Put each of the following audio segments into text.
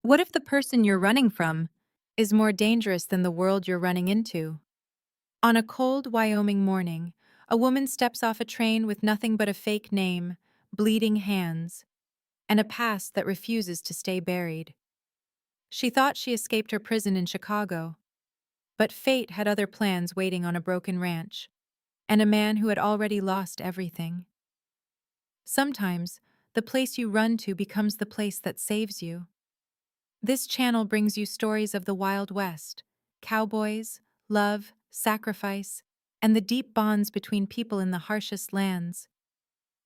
What if the person you're running from is more dangerous than the world you're running into? On a cold Wyoming morning, a woman steps off a train with nothing but a fake name, bleeding hands, and a past that refuses to stay buried. She thought she escaped her prison in Chicago, but fate had other plans waiting on a broken ranch, and a man who had already lost everything. Sometimes, the place you run to becomes the place that saves you. This channel brings you stories of the Wild West, cowboys, love, sacrifice, and the deep bonds between people in the harshest lands.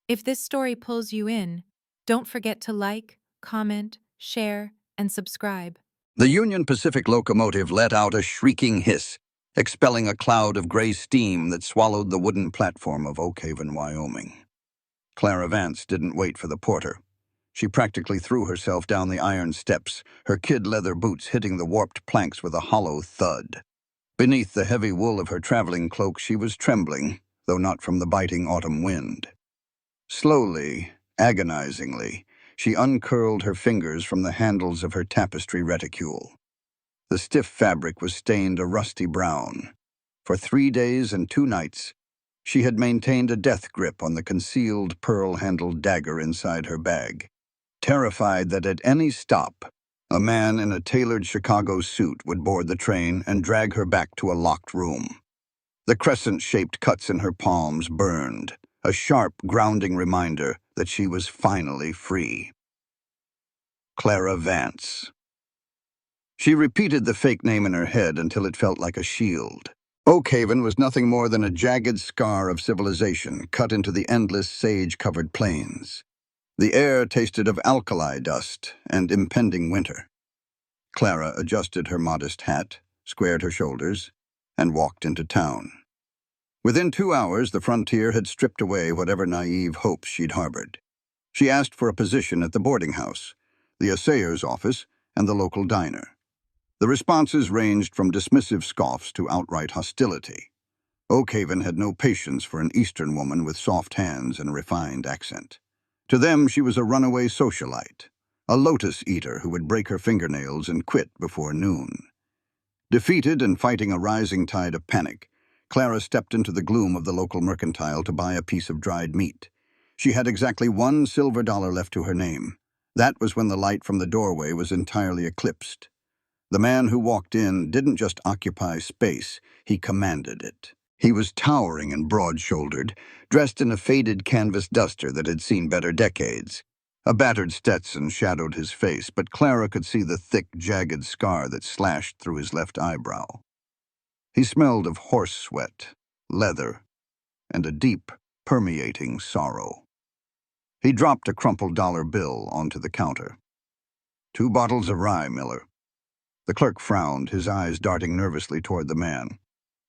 If this story pulls you in, don't forget to like, comment, share, and subscribe. The Union Pacific locomotive let out a shrieking hiss, expelling a cloud of gray steam that swallowed the wooden platform of Oak Haven, Wyoming. Clara Vance didn't wait for the porter. She practically threw herself down the iron steps, her kid leather boots hitting the warped planks with a hollow thud. Beneath the heavy wool of her traveling cloak, she was trembling, though not from the biting autumn wind. Slowly, agonizingly, she uncurled her fingers from the handles of her tapestry reticule. The stiff fabric was stained a rusty brown. For 3 days and 2 nights, she had maintained a death grip on the concealed pearl-handled dagger inside her bag, terrified that at any stop, a man in a tailored Chicago suit would board the train and drag her back to a locked room. The crescent-shaped cuts in her palms burned, a sharp, grounding reminder that she was finally free. Clara Vance. She repeated the fake name in her head until it felt like a shield. Oak Haven was nothing more than a jagged scar of civilization cut into the endless sage-covered plains. The air tasted of alkali dust and impending winter. Clara adjusted her modest hat, squared her shoulders, and walked into town. Within 2 hours, the frontier had stripped away whatever naive hopes she'd harbored. She asked for a position at the boarding house, the assayer's office, and the local diner. The responses ranged from dismissive scoffs to outright hostility. Oak Haven had no patience for an Eastern woman with soft hands and a refined accent. To them, she was a runaway socialite, a lotus eater who would break her fingernails and quit before noon. Defeated and fighting a rising tide of panic, Clara stepped into the gloom of the local mercantile to buy a piece of dried meat. She had exactly $1 silver left to her name. That was when the light from the doorway was entirely eclipsed. The man who walked in didn't just occupy space, he commanded it. He was towering and broad-shouldered, dressed in a faded canvas duster that had seen better decades. A battered Stetson shadowed his face, but Clara could see the thick, jagged scar that slashed through his left eyebrow. He smelled of horse sweat, leather, and a deep, permeating sorrow. He dropped a crumpled dollar bill onto the counter. 2 bottles of rye, Miller. The clerk frowned, his eyes darting nervously toward the man.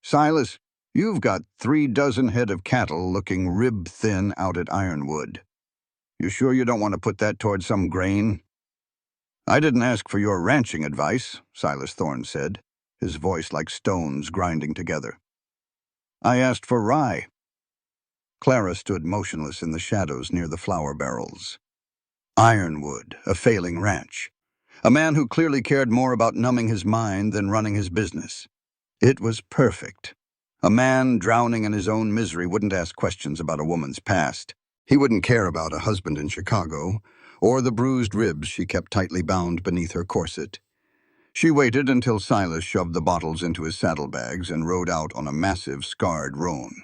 Silas, you've got 3 dozen head of cattle looking rib-thin out at Ironwood. You sure you don't want to put that toward some grain? I didn't ask for your ranching advice, Silas Thorne said, his voice like stones grinding together. I asked for rye. Clara stood motionless in the shadows near the flour barrels. Ironwood, a failing ranch. A man who clearly cared more about numbing his mind than running his business. It was perfect. A man drowning in his own misery wouldn't ask questions about a woman's past. He wouldn't care about a husband in Chicago, or the bruised ribs she kept tightly bound beneath her corset. She waited until Silas shoved the bottles into his saddlebags and rode out on a massive, scarred roan.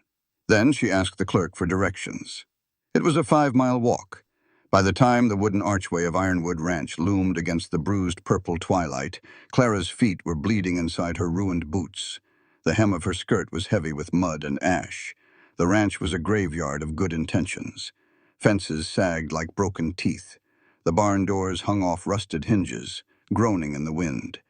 Then she asked the clerk for directions. It was a 5-mile walk. By the time the wooden archway of Ironwood Ranch loomed against the bruised purple twilight, Clara's feet were bleeding inside her ruined boots. The hem of her skirt was heavy with mud and ash. The ranch was a graveyard of good intentions. Fences sagged like broken teeth. The barn doors hung off rusted hinges, groaning in the wind.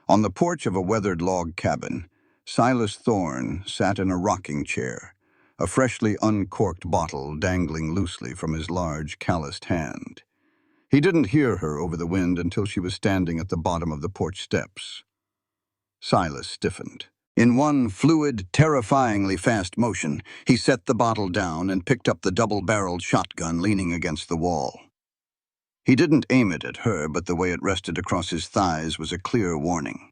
On the porch of a weathered log cabin, Silas Thorne sat in a rocking chair, a freshly uncorked bottle dangling loosely from his large, calloused hand. He didn't hear her over the wind until she was standing at the bottom of the porch steps. Silas stiffened. In one fluid, terrifyingly fast motion, he set the bottle down and picked up the double-barreled shotgun leaning against the wall. He didn't aim it at her, but the way it rested across his thighs was a clear warning.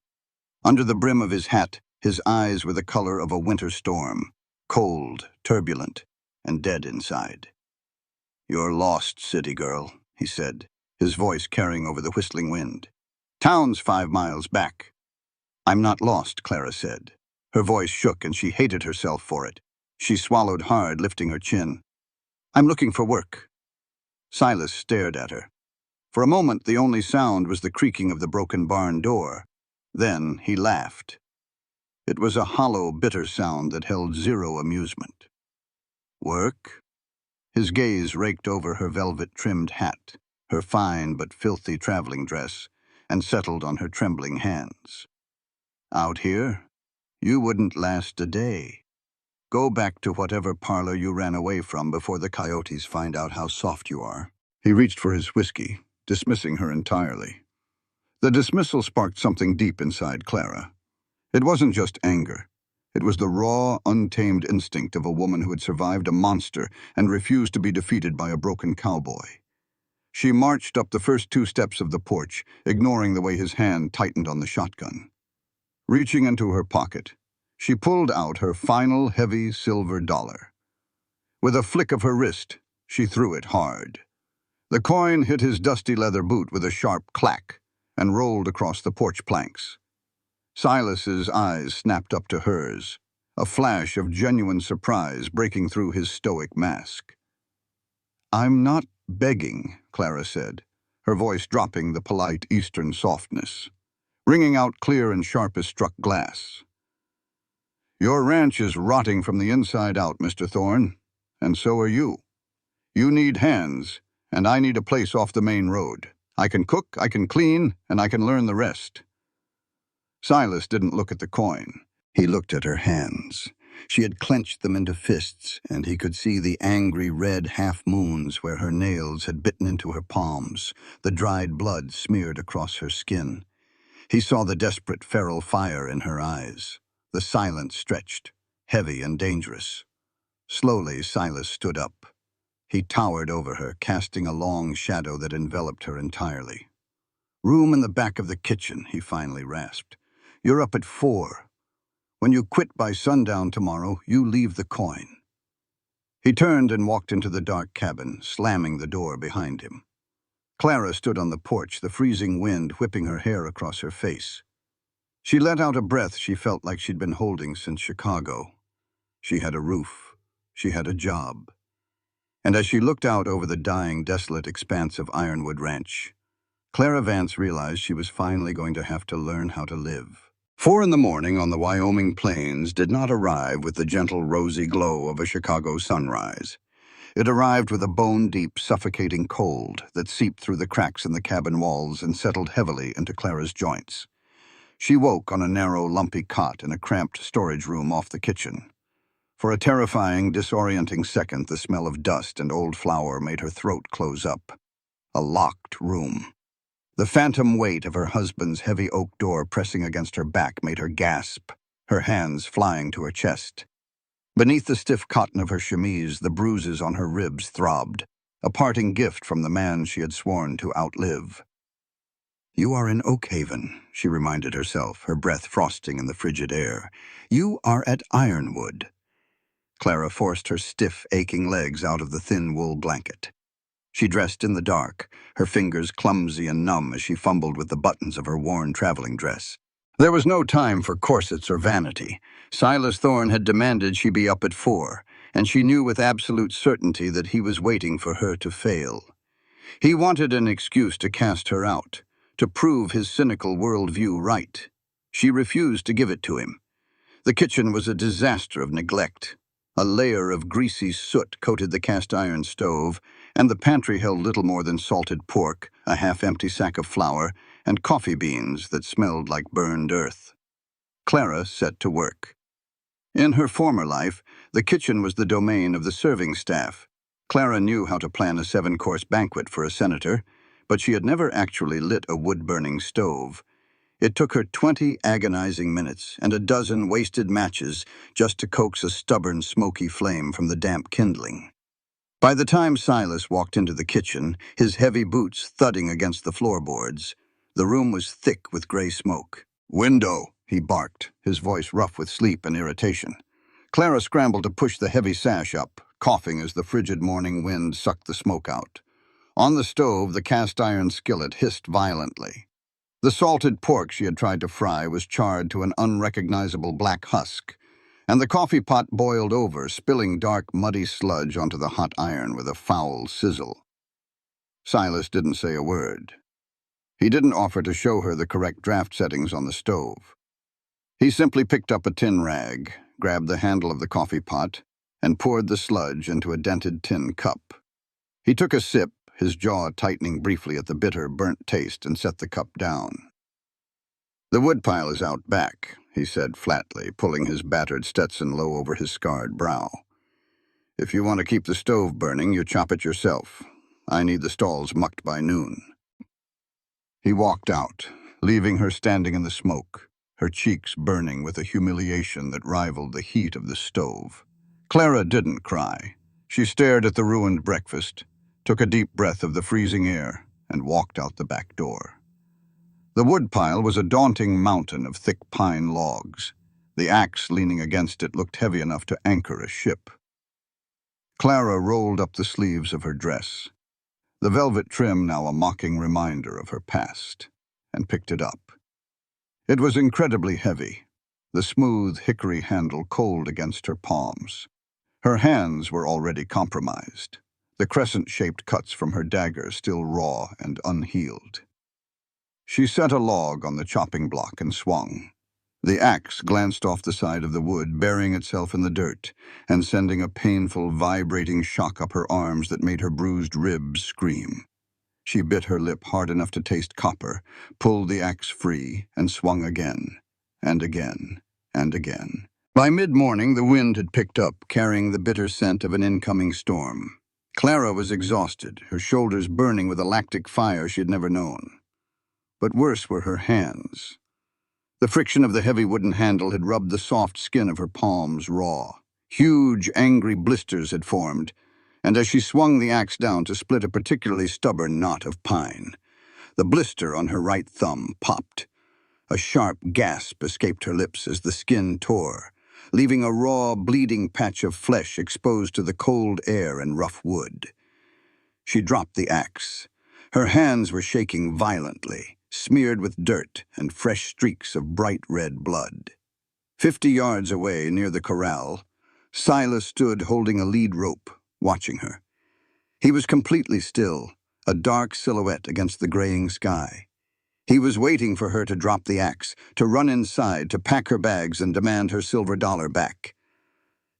Under the brim of his hat, his eyes were the color of a winter storm, cold, turbulent, and dead inside. "You're lost, city girl," he said, his voice carrying over the whistling wind. "Town's 5 miles back." "I'm not lost," Clara said. Her voice shook and she hated herself for it. She swallowed hard, lifting her chin. "I'm looking for work." Silas stared at her. For a moment, the only sound was the creaking of the broken barn door. Then he laughed. It was a hollow, bitter sound that held zero amusement. "Work?" His gaze raked over her velvet-trimmed hat, her fine but filthy traveling dress, and settled on her trembling hands. "Out here? You wouldn't last a day. Go back to whatever parlor you ran away from before the coyotes find out how soft you are." He reached for his whiskey, dismissing her entirely. The dismissal sparked something deep inside Clara. It wasn't just anger. It was the raw, untamed instinct of a woman who had survived a monster and refused to be defeated by a broken cowboy. She marched up the first 2 steps of the porch, ignoring the way his hand tightened on the shotgun. Reaching into her pocket, she pulled out her final heavy silver dollar. With a flick of her wrist, she threw it hard. The coin hit his dusty leather boot with a sharp clack and rolled across the porch planks. Silas's eyes snapped up to hers, a flash of genuine surprise breaking through his stoic mask. "I'm not begging," Clara said, her voice dropping the polite Eastern softness, ringing out clear and sharp as struck glass. "Your ranch is rotting from the inside out, Mr. Thorne, and so are you. You need hands, and I need a place off the main road. I can cook, I can clean, and I can learn the rest." Silas didn't look at the coin. He looked at her hands. She had clenched them into fists, and he could see the angry red half-moons where her nails had bitten into her palms, the dried blood smeared across her skin. He saw the desperate feral fire in her eyes. The silence stretched, heavy and dangerous. Slowly, Silas stood up. He towered over her, casting a long shadow that enveloped her entirely. "Room in the back of the kitchen," he finally rasped. "You're up at 4. When you quit by sundown tomorrow, you leave the coin." He turned and walked into the dark cabin, slamming the door behind him. Clara stood on the porch, the freezing wind whipping her hair across her face. She let out a breath she felt like she'd been holding since Chicago. She had a roof. She had a job. And as she looked out over the dying, desolate expanse of Ironwood Ranch, Clara Vance realized she was finally going to have to learn how to live. 4 in the morning on the Wyoming plains did not arrive with the gentle, rosy glow of a Chicago sunrise. It arrived with a bone-deep, suffocating cold that seeped through the cracks in the cabin walls and settled heavily into Clara's joints. She woke on a narrow, lumpy cot in a cramped storage room off the kitchen. For a terrifying, disorienting second, the smell of dust and old flour made her throat close up. A locked room. The phantom weight of her husband's heavy oak door pressing against her back made her gasp, her hands flying to her chest. Beneath the stiff cotton of her chemise, the bruises on her ribs throbbed, a parting gift from the man she had sworn to outlive. "You are in Oakhaven," she reminded herself, her breath frosting in the frigid air. "You are at Ironwood." Clara forced her stiff, aching legs out of the thin wool blanket. She dressed in the dark, her fingers clumsy and numb as she fumbled with the buttons of her worn traveling dress. There was no time for corsets or vanity. Silas Thorne had demanded she be up at 4, and she knew with absolute certainty that he was waiting for her to fail. He wanted an excuse to cast her out, to prove his cynical worldview right. She refused to give it to him. The kitchen was a disaster of neglect. A layer of greasy soot coated the cast-iron stove, and the pantry held little more than salted pork, a half-empty sack of flour, and coffee beans that smelled like burned earth. Clara set to work. In her former life, the kitchen was the domain of the serving staff. Clara knew how to plan a 7-course banquet for a senator, but she had never actually lit a wood-burning stove. It took her 20 agonizing minutes and a dozen wasted matches just to coax a stubborn, smoky flame from the damp kindling. By the time Silas walked into the kitchen, his heavy boots thudding against the floorboards, the room was thick with gray smoke. "Window," he barked, his voice rough with sleep and irritation. Clara scrambled to push the heavy sash up, coughing as the frigid morning wind sucked the smoke out. On the stove, the cast-iron skillet hissed violently. The salted pork she had tried to fry was charred to an unrecognizable black husk, and the coffee pot boiled over, spilling dark, muddy sludge onto the hot iron with a foul sizzle. Silas didn't say a word. He didn't offer to show her the correct draft settings on the stove. He simply picked up a tin rag, grabbed the handle of the coffee pot, and poured the sludge into a dented tin cup. He took a sip, his jaw tightening briefly at the bitter, burnt taste, and set the cup down. "The woodpile is out back," he said flatly, pulling his battered Stetson low over his scarred brow. "If you want to keep the stove burning, you chop it yourself. I need the stalls mucked by noon." He walked out, leaving her standing in the smoke, her cheeks burning with a humiliation that rivaled the heat of the stove. Clara didn't cry. She stared at the ruined breakfast, took a deep breath of the freezing air, and walked out the back door. The woodpile was a daunting mountain of thick pine logs. The axe leaning against it looked heavy enough to anchor a ship. Clara rolled up the sleeves of her dress, the velvet trim now a mocking reminder of her past, and picked it up. It was incredibly heavy, the smooth hickory handle cold against her palms. Her hands were already compromised, the crescent-shaped cuts from her dagger still raw and unhealed. She set a log on the chopping block and swung. The axe glanced off the side of the wood, burying itself in the dirt, and sending a painful, vibrating shock up her arms that made her bruised ribs scream. She bit her lip hard enough to taste copper, pulled the axe free, and swung again, and again, and again. By mid-morning, the wind had picked up, carrying the bitter scent of an incoming storm. Clara was exhausted, her shoulders burning with a lactic fire she had never known. But worse were her hands. The friction of the heavy wooden handle had rubbed the soft skin of her palms raw. Huge, angry blisters had formed, and as she swung the axe down to split a particularly stubborn knot of pine, the blister on her right thumb popped. A sharp gasp escaped her lips as the skin tore, leaving a raw, bleeding patch of flesh exposed to the cold air and rough wood. She dropped the axe. Her hands were shaking violently, smeared with dirt and fresh streaks of bright red blood. 50 yards away, near the corral, Silas stood holding a lead rope, watching her. He was completely still, a dark silhouette against the graying sky. He was waiting for her to drop the axe, to run inside, to pack her bags and demand her silver dollar back.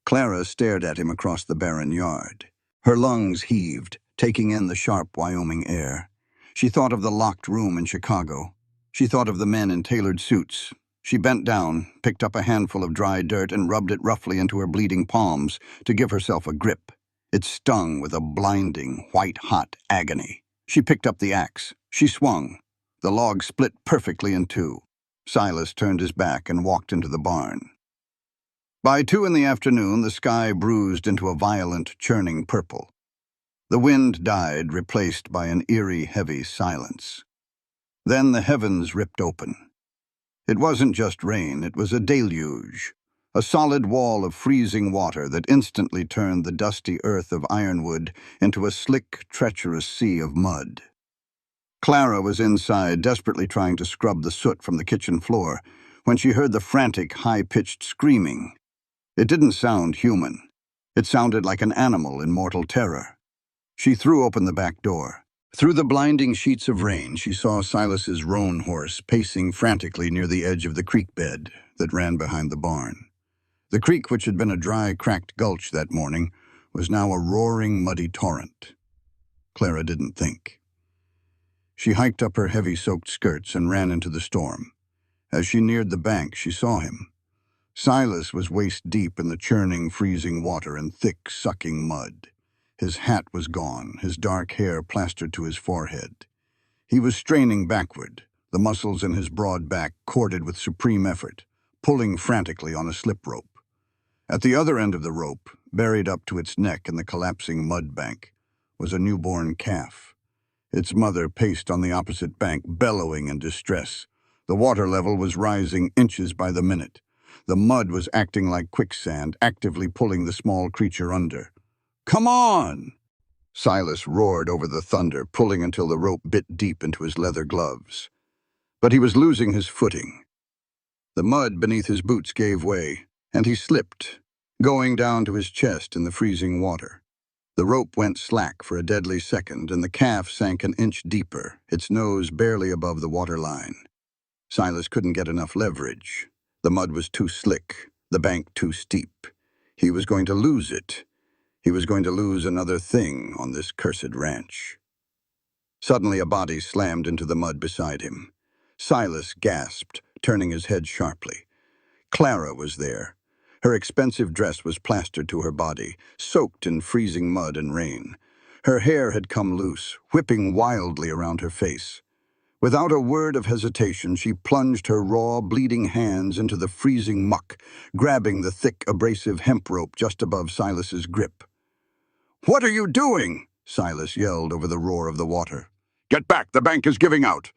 Clara stared at him across the barren yard. Her lungs heaved, taking in the sharp Wyoming air. She thought of the locked room in Chicago. She thought of the men in tailored suits. She bent down, picked up a handful of dry dirt and rubbed it roughly into her bleeding palms to give herself a grip. It stung with a blinding, white-hot agony. She picked up the axe. She swung. The log split perfectly in two. Silas turned his back and walked into the barn. By 2 in the afternoon, the sky bruised into a violent, churning purple. The wind died, replaced by an eerie, heavy silence. Then the heavens ripped open. It wasn't just rain, it was a deluge, a solid wall of freezing water that instantly turned the dusty earth of Ironwood into a slick, treacherous sea of mud. Clara was inside, desperately trying to scrub the soot from the kitchen floor, when she heard the frantic, high-pitched screaming. It didn't sound human. It sounded like an animal in mortal terror. She threw open the back door. Through the blinding sheets of rain, she saw Silas's roan horse pacing frantically near the edge of the creek bed that ran behind the barn. The creek, which had been a dry, cracked gulch that morning, was now a roaring, muddy torrent. Clara didn't think. She hiked up her heavy soaked skirts and ran into the storm. As she neared the bank, she saw him. Silas was waist-deep in the churning, freezing water and thick, sucking mud. His hat was gone, his dark hair plastered to his forehead. He was straining backward, the muscles in his broad back corded with supreme effort, pulling frantically on a slip rope. At the other end of the rope, Buried up to its neck in the collapsing mud bank was a newborn calf. Its mother paced on the opposite bank, bellowing in distress. The water level was rising inches by the minute. The mud was acting like quicksand, actively pulling the small creature under. "Come on!" Silas roared over the thunder, pulling until the rope bit deep into his leather gloves. But he was losing his footing. The mud beneath his boots gave way, and he slipped, going down to his chest in the freezing water. The rope went slack for a deadly second, and the calf sank an inch deeper, its nose barely above the waterline. Silas couldn't get enough leverage. The mud was too slick, the bank too steep. He was going to lose it. He was going to lose another thing on this cursed ranch. Suddenly a body slammed into the mud beside him. Silas gasped, turning his head sharply. Clara was there. Her expensive dress was plastered to her body, soaked in freezing mud and rain. Her hair had come loose, whipping wildly around her face. Without a word of hesitation, she plunged her raw, bleeding hands into the freezing muck, grabbing the thick, abrasive hemp rope just above Silas's grip. "What are you doing?" Silas yelled over the roar of the water. "Get back, the bank is giving out."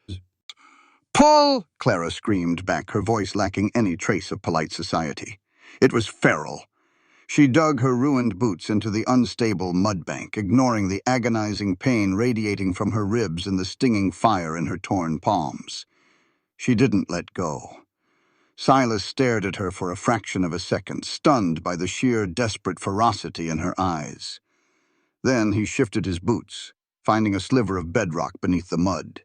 "Pull!" Clara screamed back, her voice lacking any trace of polite society. It was feral. She dug her ruined boots into the unstable mud bank, ignoring the agonizing pain radiating from her ribs and the stinging fire in her torn palms. She didn't let go. Silas stared at her for a fraction of a second, stunned by the sheer, desperate ferocity in her eyes. Then he shifted his boots, finding a sliver of bedrock beneath the mud.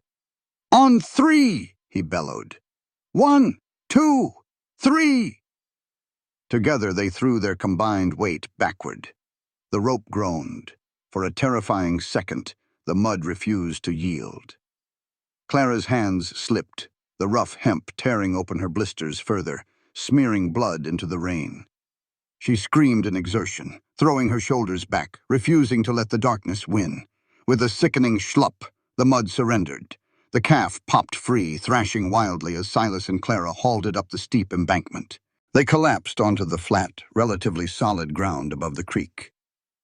"On three!" he bellowed. "1, 2, 3!" Together they threw their combined weight backward. The rope groaned. For a terrifying second, the mud refused to yield. Clara's hands slipped, the rough hemp tearing open her blisters further, smearing blood into the rain. She screamed in exertion, throwing her shoulders back, refusing to let the darkness win. With a sickening schlup, the mud surrendered. The calf popped free, thrashing wildly as Silas and Clara hauled it up the steep embankment. They collapsed onto the flat, relatively solid ground above the creek.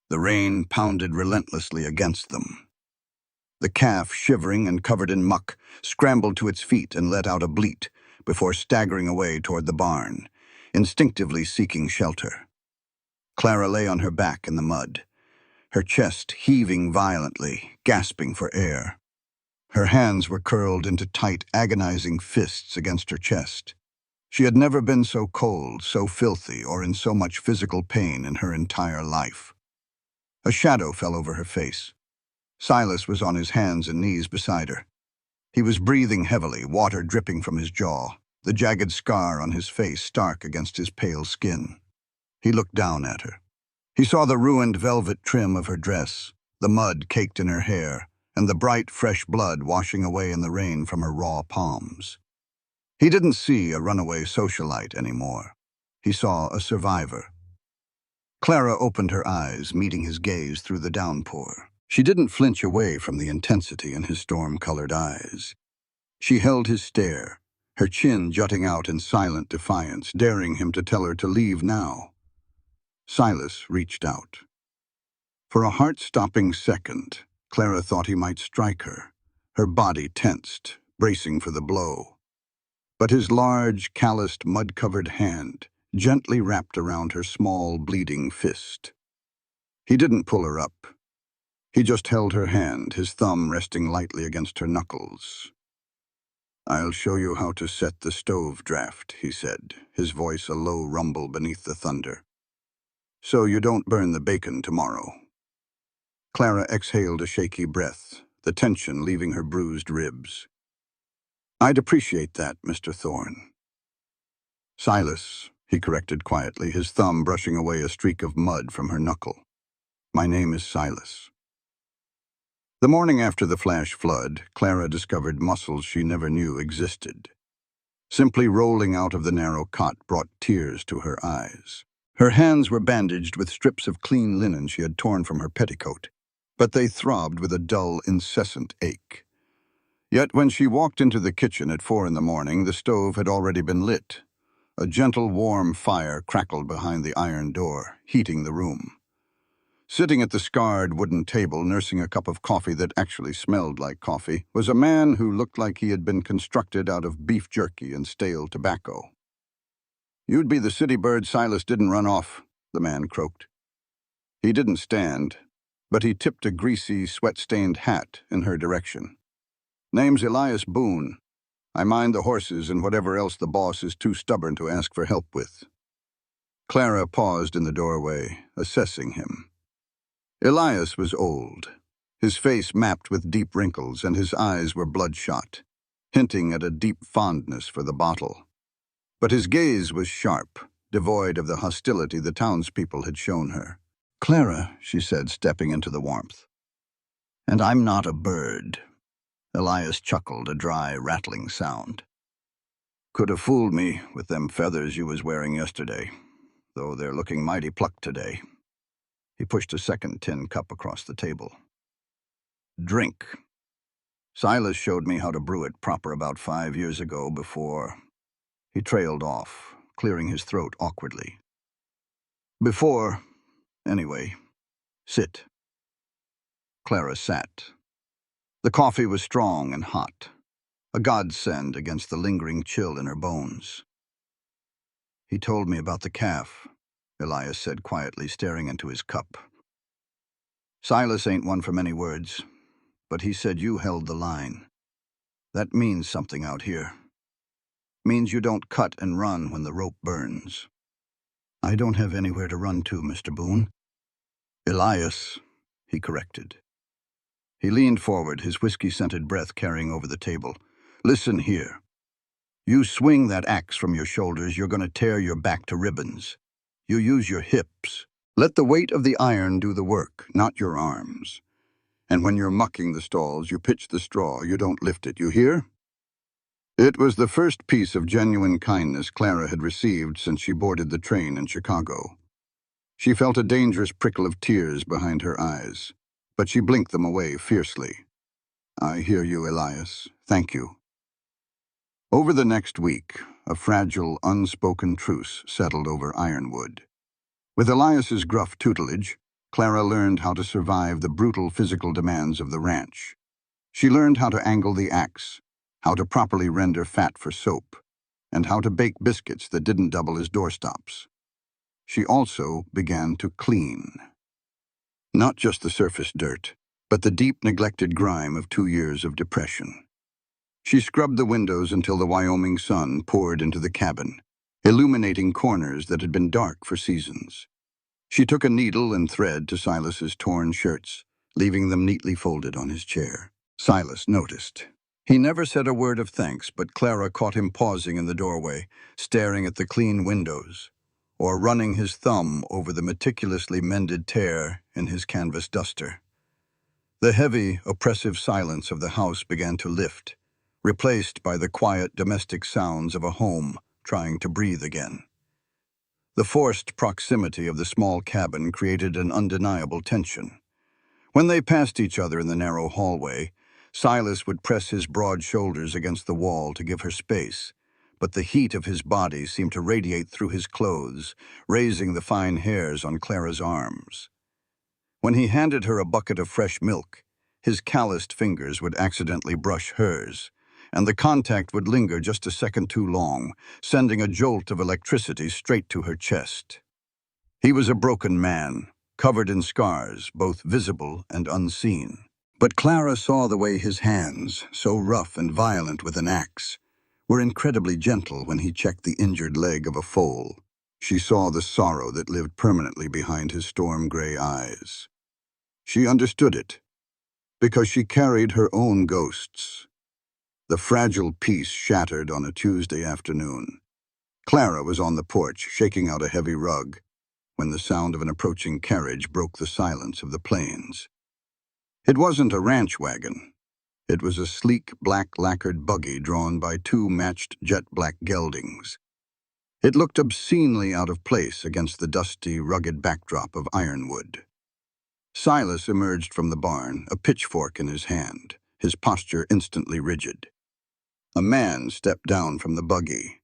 The rain pounded relentlessly against them. The calf, shivering and covered in muck, scrambled to its feet and let out a bleat before staggering away toward the barn, instinctively seeking shelter. Clara lay on her back in the mud, her chest heaving violently, gasping for air. Her hands were curled into tight, agonizing fists against her chest. She had never been so cold, so filthy, or in so much physical pain in her entire life. A shadow fell over her face. Silas was on his hands and knees beside her. He was breathing heavily, water dripping from his jaw, the jagged scar on his face stark against his pale skin. He looked down at her. He saw the ruined velvet trim of her dress, the mud caked in her hair, and the bright, fresh blood washing away in the rain from her raw palms. He didn't see a runaway socialite anymore. He saw a survivor. Clara opened her eyes, meeting his gaze through the downpour. She didn't flinch away from the intensity in his storm-colored eyes. She held his stare, her chin jutting out in silent defiance, daring him to tell her to leave now. Silas reached out. For a heart-stopping second, Clara thought he might strike her. Her body tensed, bracing for the blow. But his large, calloused, mud-covered hand gently wrapped around her small, bleeding fist. He didn't pull her up. He just held her hand, his thumb resting lightly against her knuckles. "I'll show you how to set the stove draft," he said, his voice a low rumble beneath the thunder. "So you don't burn the bacon tomorrow." Clara exhaled a shaky breath, the tension leaving her bruised ribs. "I'd appreciate that, Mr. Thorne." "Silas," he corrected quietly, his thumb brushing away a streak of mud from her knuckle. "My name is Silas." The morning after the flash flood, Clara discovered muscles she never knew existed. Simply rolling out of the narrow cot brought tears to her eyes. Her hands were bandaged with strips of clean linen she had torn from her petticoat, but they throbbed with a dull, incessant ache. Yet when she walked into the kitchen at 4 a.m, the stove had already been lit. A gentle, warm fire crackled behind the iron door, heating the room. Sitting at the scarred wooden table, nursing a cup of coffee that actually smelled like coffee, was a man who looked like he had been constructed out of beef jerky and stale tobacco. "You'd be the city bird Silas didn't run off," the man croaked. He didn't stand, but he tipped a greasy, sweat-stained hat in her direction. "Name's Elias Boone. I mind the horses and whatever else the boss is too stubborn to ask for help with." Clara paused in the doorway, assessing him. Elias was old, his face mapped with deep wrinkles, and his eyes were bloodshot, hinting at a deep fondness for the bottle. But his gaze was sharp, devoid of the hostility the townspeople had shown her. "Clara," she said, stepping into the warmth. "And I'm not a bird." Elias chuckled, a dry, rattling sound. "Could have fooled me with them feathers you was wearing yesterday, though they're looking mighty plucked today." He pushed a second tin cup across the table. "Drink. Silas showed me how to brew it proper about 5 years ago before—" He trailed off, clearing his throat awkwardly. "Before, anyway. Sit." Clara sat. The coffee was strong and hot, a godsend against the lingering chill in her bones. "He told me about the calf," Elias said quietly, staring into his cup. "Silas ain't one for many words, but he said you held the line. That means something out here. Means you don't cut and run when the rope burns." "I don't have anywhere to run to, Mr. Boone." "Elias," he corrected. He leaned forward, his whiskey-scented breath carrying over the table. "Listen here. You swing that axe from your shoulders, you're going to tear your back to ribbons. You use your hips. Let the weight of the iron do the work, not your arms. And when you're mucking the stalls, you pitch the straw, you don't lift it, you hear?" It was the first piece of genuine kindness Clara had received since she boarded the train in Chicago. She felt a dangerous prickle of tears behind her eyes, but she blinked them away fiercely. "I hear you, Elias. Thank you." Over the next week, a fragile, unspoken truce settled over Ironwood. With Elias's gruff tutelage, Clara learned how to survive the brutal physical demands of the ranch. She learned how to angle the axe, how to properly render fat for soap, and how to bake biscuits that didn't double as doorstops. She also began to clean. Not just the surface dirt, but the deep neglected grime of 2 years of depression. She scrubbed the windows until the Wyoming sun poured into the cabin, illuminating corners that had been dark for seasons. She took a needle and thread to Silas's torn shirts, leaving them neatly folded on his chair. Silas noticed. He never said a word of thanks, but Clara caught him pausing in the doorway, staring at the clean windows, or running his thumb over the meticulously mended tear in his canvas duster. The heavy, oppressive silence of the house began to lift, replaced by the quiet domestic sounds of a home trying to breathe again. The forced proximity of the small cabin created an undeniable tension. When they passed each other in the narrow hallway, Silas would press his broad shoulders against the wall to give her space, but the heat of his body seemed to radiate through his clothes, raising the fine hairs on Clara's arms. When he handed her a bucket of fresh milk, his calloused fingers would accidentally brush hers, and the contact would linger just a second too long, sending a jolt of electricity straight to her chest. He was a broken man, covered in scars, both visible and unseen. But Clara saw the way his hands, so rough and violent with an axe, were incredibly gentle when he checked the injured leg of a foal. She saw the sorrow that lived permanently behind his storm-gray eyes. She understood it, because she carried her own ghosts. The fragile peace shattered on a Tuesday afternoon. Clara was on the porch, shaking out a heavy rug, when the sound of an approaching carriage broke the silence of the plains. It wasn't a ranch wagon. It was a sleek, black-lacquered buggy drawn by 2 matched jet-black geldings. It looked obscenely out of place against the dusty, rugged backdrop of Ironwood. Silas emerged from the barn, a pitchfork in his hand, his posture instantly rigid. A man stepped down from the buggy.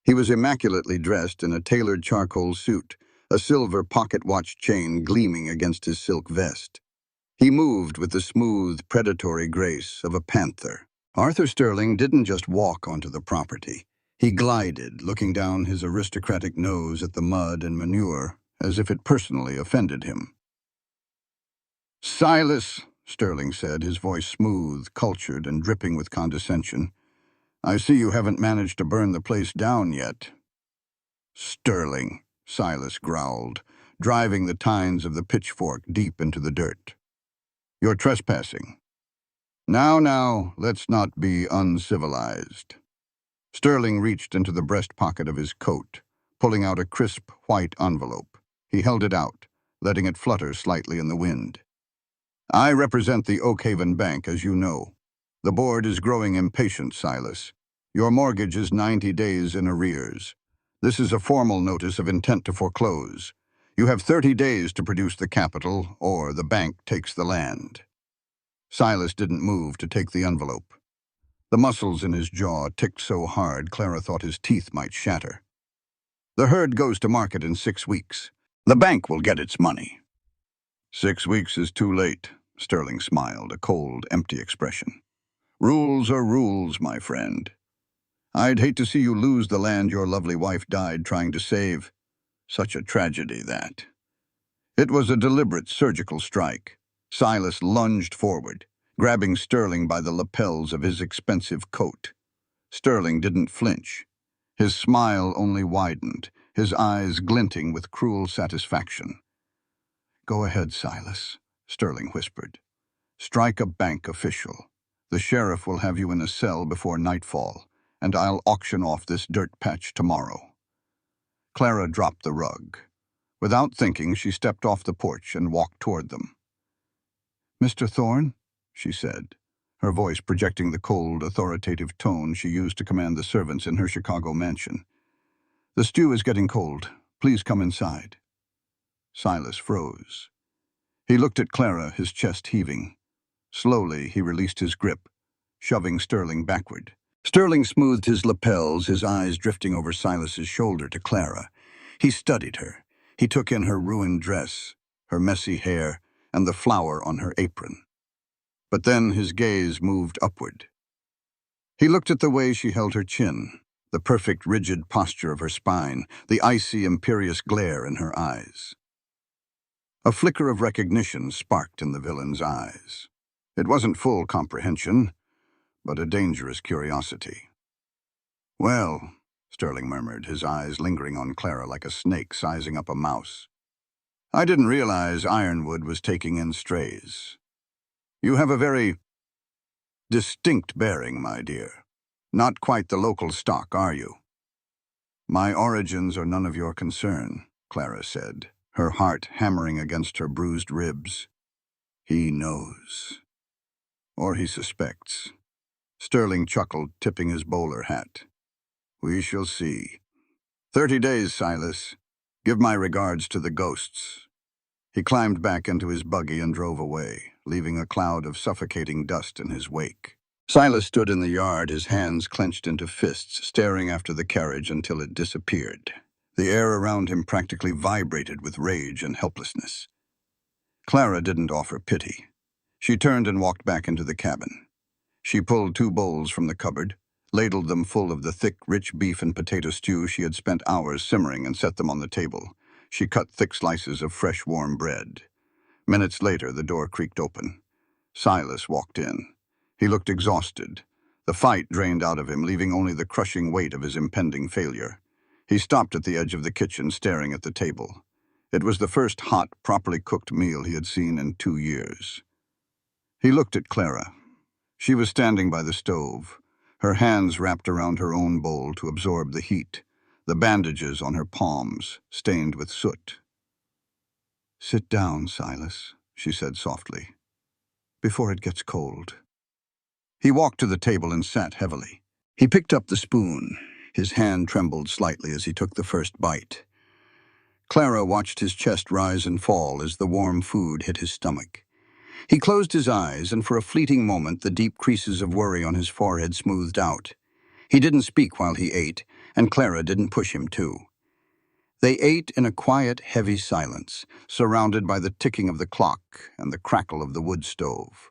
He was immaculately dressed in a tailored charcoal suit, a silver pocket watch chain gleaming against his silk vest. He moved with the smooth, predatory grace of a panther. Arthur Sterling didn't just walk onto the property. He glided, looking down his aristocratic nose at the mud and manure, as if it personally offended him. "Silas," Sterling said, his voice smooth, cultured, and dripping with condescension, "I see you haven't managed to burn the place down yet." "Sterling," Silas growled, driving the tines of the pitchfork deep into the dirt. "You're trespassing." Now, let's not be uncivilized." Sterling reached into the breast pocket of his coat, pulling out a crisp, white envelope. He held it out, letting it flutter slightly in the wind. "I represent the Oakhaven Bank, as you know. The board is growing impatient, Silas. Your mortgage is 90 days in arrears. This is a formal notice of intent to foreclose. You have 30 days to produce the capital, or the bank takes the land." Silas didn't move to take the envelope. The muscles in his jaw ticked so hard Clara thought his teeth might shatter. "The herd goes to market in 6 weeks. The bank will get its money." "6 weeks is too late," Sterling smiled, a cold, empty expression. "Rules are rules, my friend. I'd hate to see you lose the land your lovely wife died trying to save. Such a tragedy, that." It was a deliberate surgical strike. Silas lunged forward, grabbing Sterling by the lapels of his expensive coat. Sterling didn't flinch. His smile only widened, his eyes glinting with cruel satisfaction. "Go ahead, Silas," Sterling whispered. "Strike a bank official. The sheriff will have you in a cell before nightfall, and I'll auction off this dirt patch tomorrow." Clara dropped the rug. Without thinking, she stepped off the porch and walked toward them. "Mr. Thorne," she said, her voice projecting the cold, authoritative tone she used to command the servants in her Chicago mansion. "The stew is getting cold. Please come inside." Silas froze. He looked at Clara, his chest heaving. Slowly, he released his grip, shoving Sterling backward. Sterling smoothed his lapels, his eyes drifting over Silas's shoulder to Clara. He studied her. He took in her ruined dress, her messy hair, and the flower on her apron. But then his gaze moved upward. He looked at the way she held her chin, the perfect rigid posture of her spine, the icy imperious glare in her eyes. A flicker of recognition sparked in the villain's eyes. It wasn't full comprehension, but a dangerous curiosity. "Well," Sterling murmured, his eyes lingering on Clara like a snake sizing up a mouse, "I didn't realize Ironwood was taking in strays. You have a very distinct bearing, my dear. Not quite the local stock, are you?" "My origins are none of your concern," Clara said, her heart hammering against her bruised ribs. "He knows. Or he suspects." Sterling chuckled, tipping his bowler hat. "We shall see. 30 days, Silas. Give my regards to the ghosts." He climbed back into his buggy and drove away, leaving a cloud of suffocating dust in his wake. Silas stood in the yard, his hands clenched into fists, staring after the carriage until it disappeared. The air around him practically vibrated with rage and helplessness. Clara didn't offer pity. She turned and walked back into the cabin. She pulled 2 bowls from the cupboard, ladled them full of the thick, rich beef and potato stew she had spent hours simmering, and set them on the table. She cut thick slices of fresh, warm bread. Minutes later, the door creaked open. Silas walked in. He looked exhausted. The fight drained out of him, leaving only the crushing weight of his impending failure. He stopped at the edge of the kitchen, staring at the table. It was the first hot, properly cooked meal he had seen in 2 years. He looked at Clara. She was standing by the stove, her hands wrapped around her own bowl to absorb the heat, the bandages on her palms stained with soot. "Sit down, Silas," she said softly, "before it gets cold." He walked to the table and sat heavily. He picked up the spoon. His hand trembled slightly as he took the first bite. Clara watched his chest rise and fall as the warm food hit his stomach. He closed his eyes, and for a fleeting moment the deep creases of worry on his forehead smoothed out. He didn't speak while he ate, and Clara didn't push him to. They ate in a quiet, heavy silence, surrounded by the ticking of the clock and the crackle of the wood stove.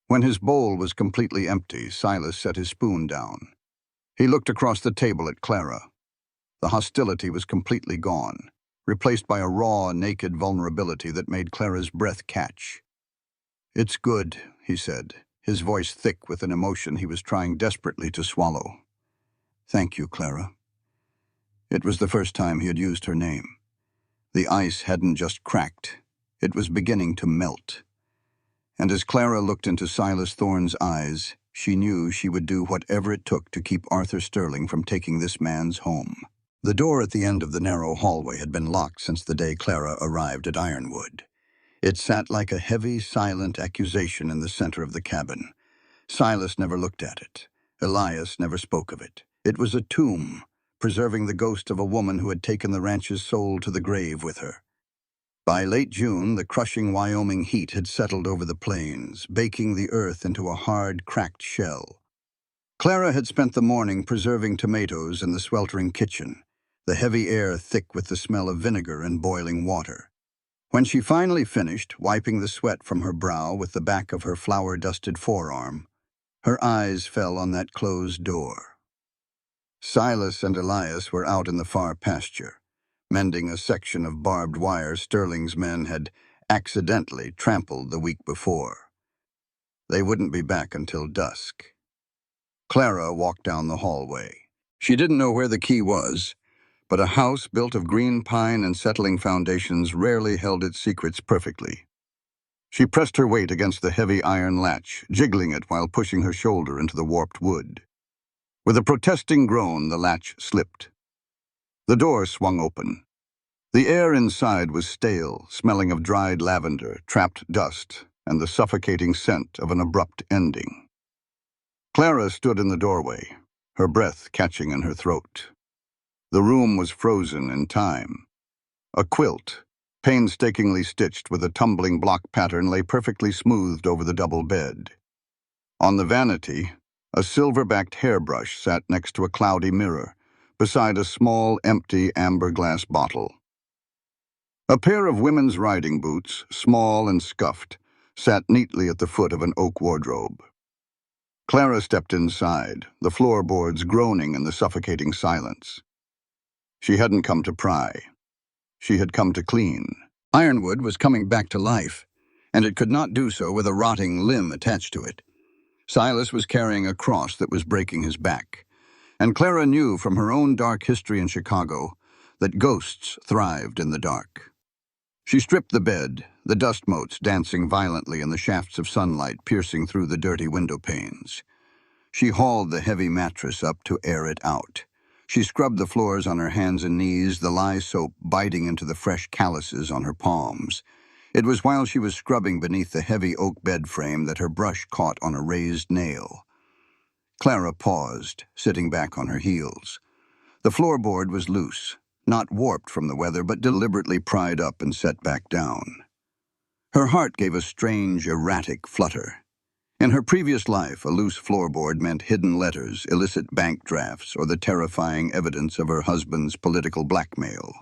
When his bowl was completely empty, Silas set his spoon down. He looked across the table at Clara. The hostility was completely gone, replaced by a raw, naked vulnerability that made Clara's breath catch. "It's good," he said, his voice thick with an emotion he was trying desperately to swallow. "Thank you, Clara." It was the first time he had used her name. The ice hadn't just cracked, it was beginning to melt. And as Clara looked into Silas Thorne's eyes, she knew she would do whatever it took to keep Arthur Sterling from taking this man's home. The door at the end of the narrow hallway had been locked since the day Clara arrived at Ironwood. It sat like a heavy, silent accusation in the center of the cabin. Silas never looked at it. Elias never spoke of it. It was a tomb, preserving the ghost of a woman who had taken the ranch's soul to the grave with her. By late June, the crushing Wyoming heat had settled over the plains, baking the earth into a hard, cracked shell. Clara had spent the morning preserving tomatoes in the sweltering kitchen, the heavy air thick with the smell of vinegar and boiling water. When she finally finished, wiping the sweat from her brow with the back of her flour-dusted forearm, her eyes fell on that closed door. Silas and Elias were out in the far pasture, mending a section of barbed wire Sterling's men had accidentally trampled the week before. They wouldn't be back until dusk. Clara walked down the hallway. She didn't know where the key was, but a house built of green pine and settling foundations rarely held its secrets perfectly. She pressed her weight against the heavy iron latch, jiggling it while pushing her shoulder into the warped wood. With a protesting groan, the latch slipped. The door swung open. The air inside was stale, smelling of dried lavender, trapped dust, and the suffocating scent of an abrupt ending. Clara stood in the doorway, her breath catching in her throat. The room was frozen in time. A quilt, painstakingly stitched with a tumbling block pattern, lay perfectly smoothed over the double bed. On the vanity, a silver-backed hairbrush sat next to a cloudy mirror, beside a small, empty amber glass bottle. A pair of women's riding boots, small and scuffed, sat neatly at the foot of an oak wardrobe. Clara stepped inside, the floorboards groaning in the suffocating silence. She hadn't come to pry. She had come to clean. Ironwood was coming back to life, and it could not do so with a rotting limb attached to it. Silas was carrying a cross that was breaking his back, and Clara knew from her own dark history in Chicago that ghosts thrived in the dark. She stripped the bed, the dust motes dancing violently in the shafts of sunlight piercing through the dirty window panes. She hauled the heavy mattress up to air it out. She scrubbed the floors on her hands and knees, the lye soap biting into the fresh calluses on her palms. It was while she was scrubbing beneath the heavy oak bed frame that her brush caught on a raised nail. Clara paused, sitting back on her heels. The floorboard was loose, not warped from the weather, but deliberately pried up and set back down. Her heart gave a strange, erratic flutter. In her previous life, a loose floorboard meant hidden letters, illicit bank drafts, or the terrifying evidence of her husband's political blackmail.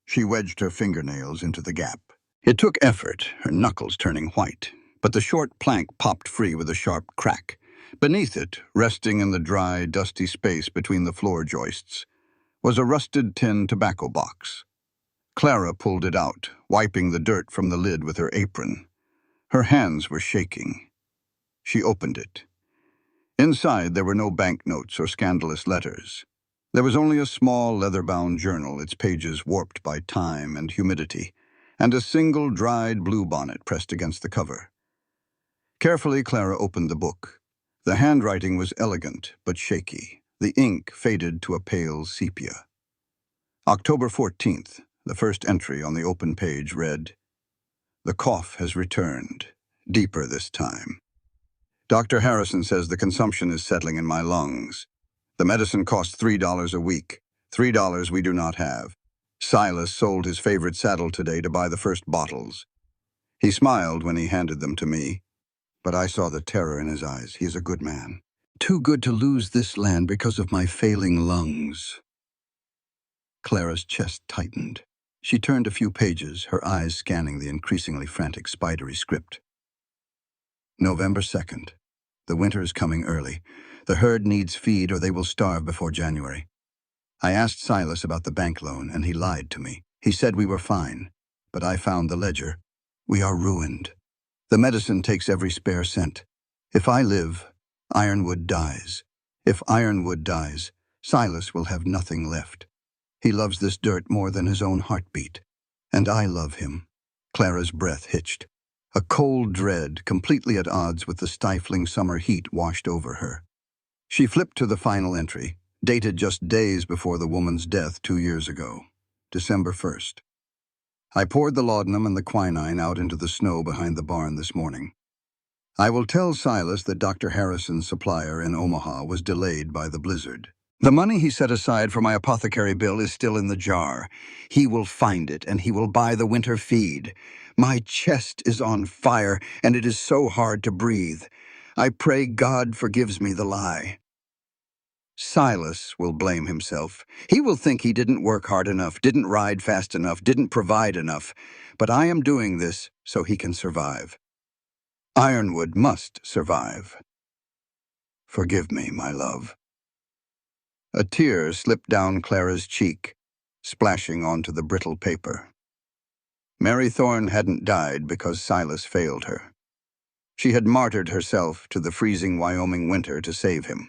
She wedged her fingernails into the gap. It took effort, her knuckles turning white, but the short plank popped free with a sharp crack. Beneath it, resting in the dry, dusty space between the floor joists, was a rusted tin tobacco box. Clara pulled it out, wiping the dirt from the lid with her apron. Her hands were shaking. She opened it. Inside, there were no banknotes or scandalous letters. There was only a small leather-bound journal, its pages warped by time and humidity, and a single dried bluebonnet pressed against the cover. Carefully, Clara opened the book. The handwriting was elegant but shaky. The ink faded to a pale sepia. October 14th, the first entry on the open page read, "The cough has returned, deeper this time. Dr. Harrison says the consumption is settling in my lungs. The medicine costs $3 a week, $3 we do not have. Silas sold his favorite saddle today to buy the first bottles. He smiled when he handed them to me, but I saw the terror in his eyes. He is a good man. Too good to lose this land because of my failing lungs." Clara's chest tightened. She turned a few pages, her eyes scanning the increasingly frantic spidery script. November 2nd. The winter is coming early. The herd needs feed or they will starve before January. I asked Silas about the bank loan, and he lied to me. He said we were fine, but I found the ledger. We are ruined. The medicine takes every spare cent. If I live, Ironwood dies. If Ironwood dies, Silas will have nothing left. He loves this dirt more than his own heartbeat. And I love him. Clara's breath hitched. A cold dread, completely at odds with the stifling summer heat, washed over her. She flipped to the final entry, dated just days before the woman's death 2 years ago, December 1st. I poured the laudanum and the quinine out into the snow behind the barn this morning. I will tell Silas that Dr. Harrison's supplier in Omaha was delayed by the blizzard. The money he set aside for my apothecary bill is still in the jar. He will find it, and he will buy the winter feed. My chest is on fire, and it is so hard to breathe. I pray God forgives me the lie. Silas will blame himself. He will think he didn't work hard enough, didn't ride fast enough, didn't provide enough. But I am doing this so he can survive. Ironwood must survive. Forgive me, my love. A tear slipped down Clara's cheek, splashing onto the brittle paper. Mary Thorne hadn't died because Silas failed her. She had martyred herself to the freezing Wyoming winter to save him.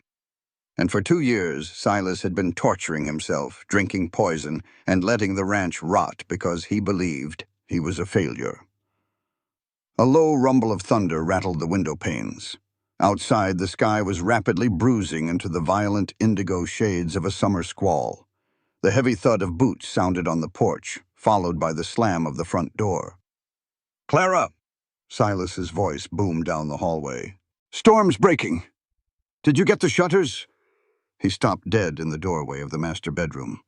And for 2 years, Silas had been torturing himself, drinking poison, and letting the ranch rot because he believed he was a failure. A low rumble of thunder rattled the window panes. Outside, the sky was rapidly bruising into the violent indigo shades of a summer squall. The heavy thud of boots sounded on the porch, followed by the slam of the front door. "Clara!" Silas's voice boomed down the hallway. "Storm's breaking. Did you get the shutters?" He stopped dead in the doorway of the master bedroom.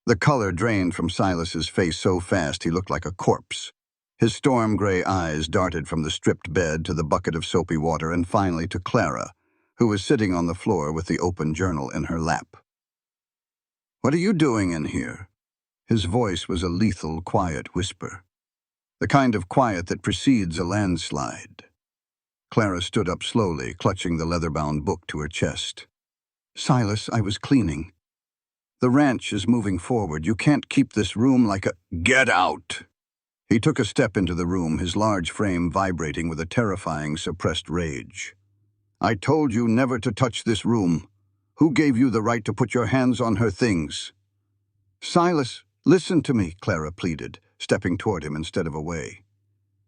The color drained from Silas's face so fast he looked like a corpse. His storm-gray eyes darted from the stripped bed to the bucket of soapy water and finally to Clara, who was sitting on the floor with the open journal in her lap. "What are you doing in here?" His voice was a lethal, quiet whisper, the kind of quiet that precedes a landslide. Clara stood up slowly, clutching the leather-bound book to her chest. "Silas, I was cleaning. The ranch is moving forward. You can't keep this room like a—" "Get out!" He took a step into the room, his large frame vibrating with a terrifying, suppressed rage. "I told you never to touch this room. Who gave you the right to put your hands on her things?" "Silas, listen to me," Clara pleaded, stepping toward him instead of away.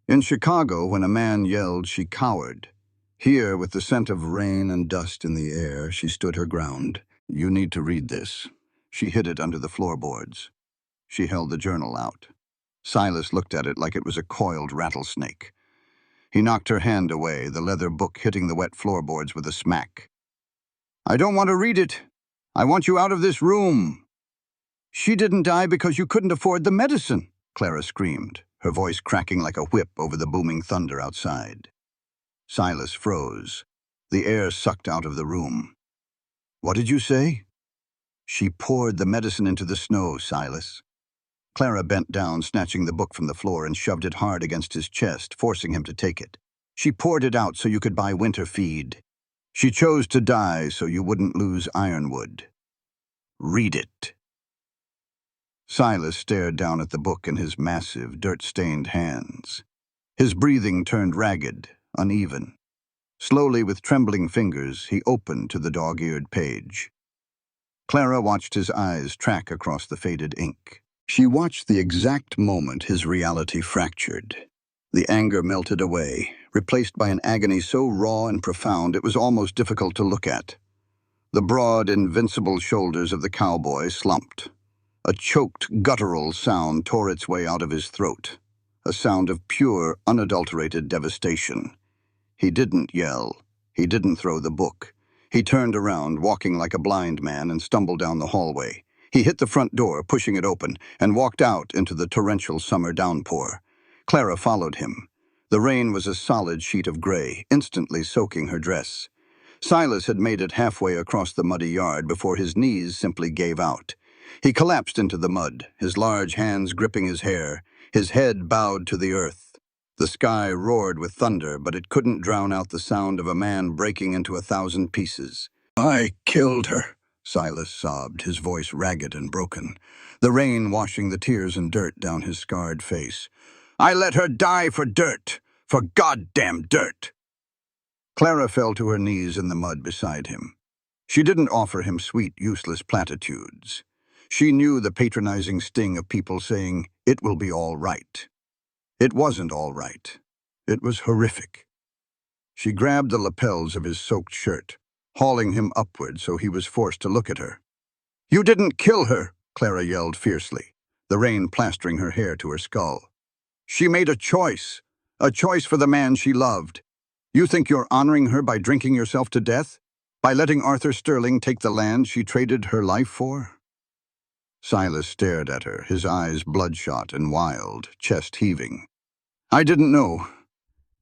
In Chicago, when a man yelled, she cowered. Here, with the scent of rain and dust in the air, she stood her ground. "You need to read this." She hid it under the floorboards. She held the journal out. Silas looked at it like it was a coiled rattlesnake. He knocked her hand away, the leather book hitting the wet floorboards with a smack. "I don't want to read it. I want you out of this room." "She didn't die because you couldn't afford the medicine," Clara screamed, her voice cracking like a whip over the booming thunder outside. Silas froze. The air sucked out of the room. "What did you say?" "She poured the medicine into the snow, Silas." Clara bent down, snatching the book from the floor, and shoved it hard against his chest, forcing him to take it. "She poured it out so you could buy winter feed. She chose to die so you wouldn't lose Ironwood. Read it." Silas stared down at the book in his massive, dirt-stained hands. His breathing turned ragged, uneven. Slowly, with trembling fingers, he opened to the dog-eared page. Clara watched his eyes track across the faded ink. She watched the exact moment his reality fractured. The anger melted away, replaced by an agony so raw and profound it was almost difficult to look at. The broad, invincible shoulders of the cowboy slumped. A choked, guttural sound tore its way out of his throat, a sound of pure, unadulterated devastation. He didn't yell. He didn't throw the book. He turned around, walking like a blind man, and stumbled down the hallway. He hit the front door, pushing it open, and walked out into the torrential summer downpour. Clara followed him. The rain was a solid sheet of gray, instantly soaking her dress. Silas had made it halfway across the muddy yard before his knees simply gave out. He collapsed into the mud, his large hands gripping his hair, his head bowed to the earth. The sky roared with thunder, but it couldn't drown out the sound of a man breaking into 1,000 pieces. "I killed her," Silas sobbed, his voice ragged and broken, the rain washing the tears and dirt down his scarred face. "I let her die for dirt, for goddamn dirt." Clara fell to her knees in the mud beside him. She didn't offer him sweet, useless platitudes. She knew the patronizing sting of people saying, "It will be all right." It wasn't all right. It was horrific. She grabbed the lapels of his soaked shirt, hauling him upward so he was forced to look at her. "You didn't kill her," Clara yelled fiercely, the rain plastering her hair to her skull. "She made a choice for the man she loved. You think you're honoring her by drinking yourself to death? By letting Arthur Sterling take the land she traded her life for?" Silas stared at her, his eyes bloodshot and wild, chest heaving. "I didn't know.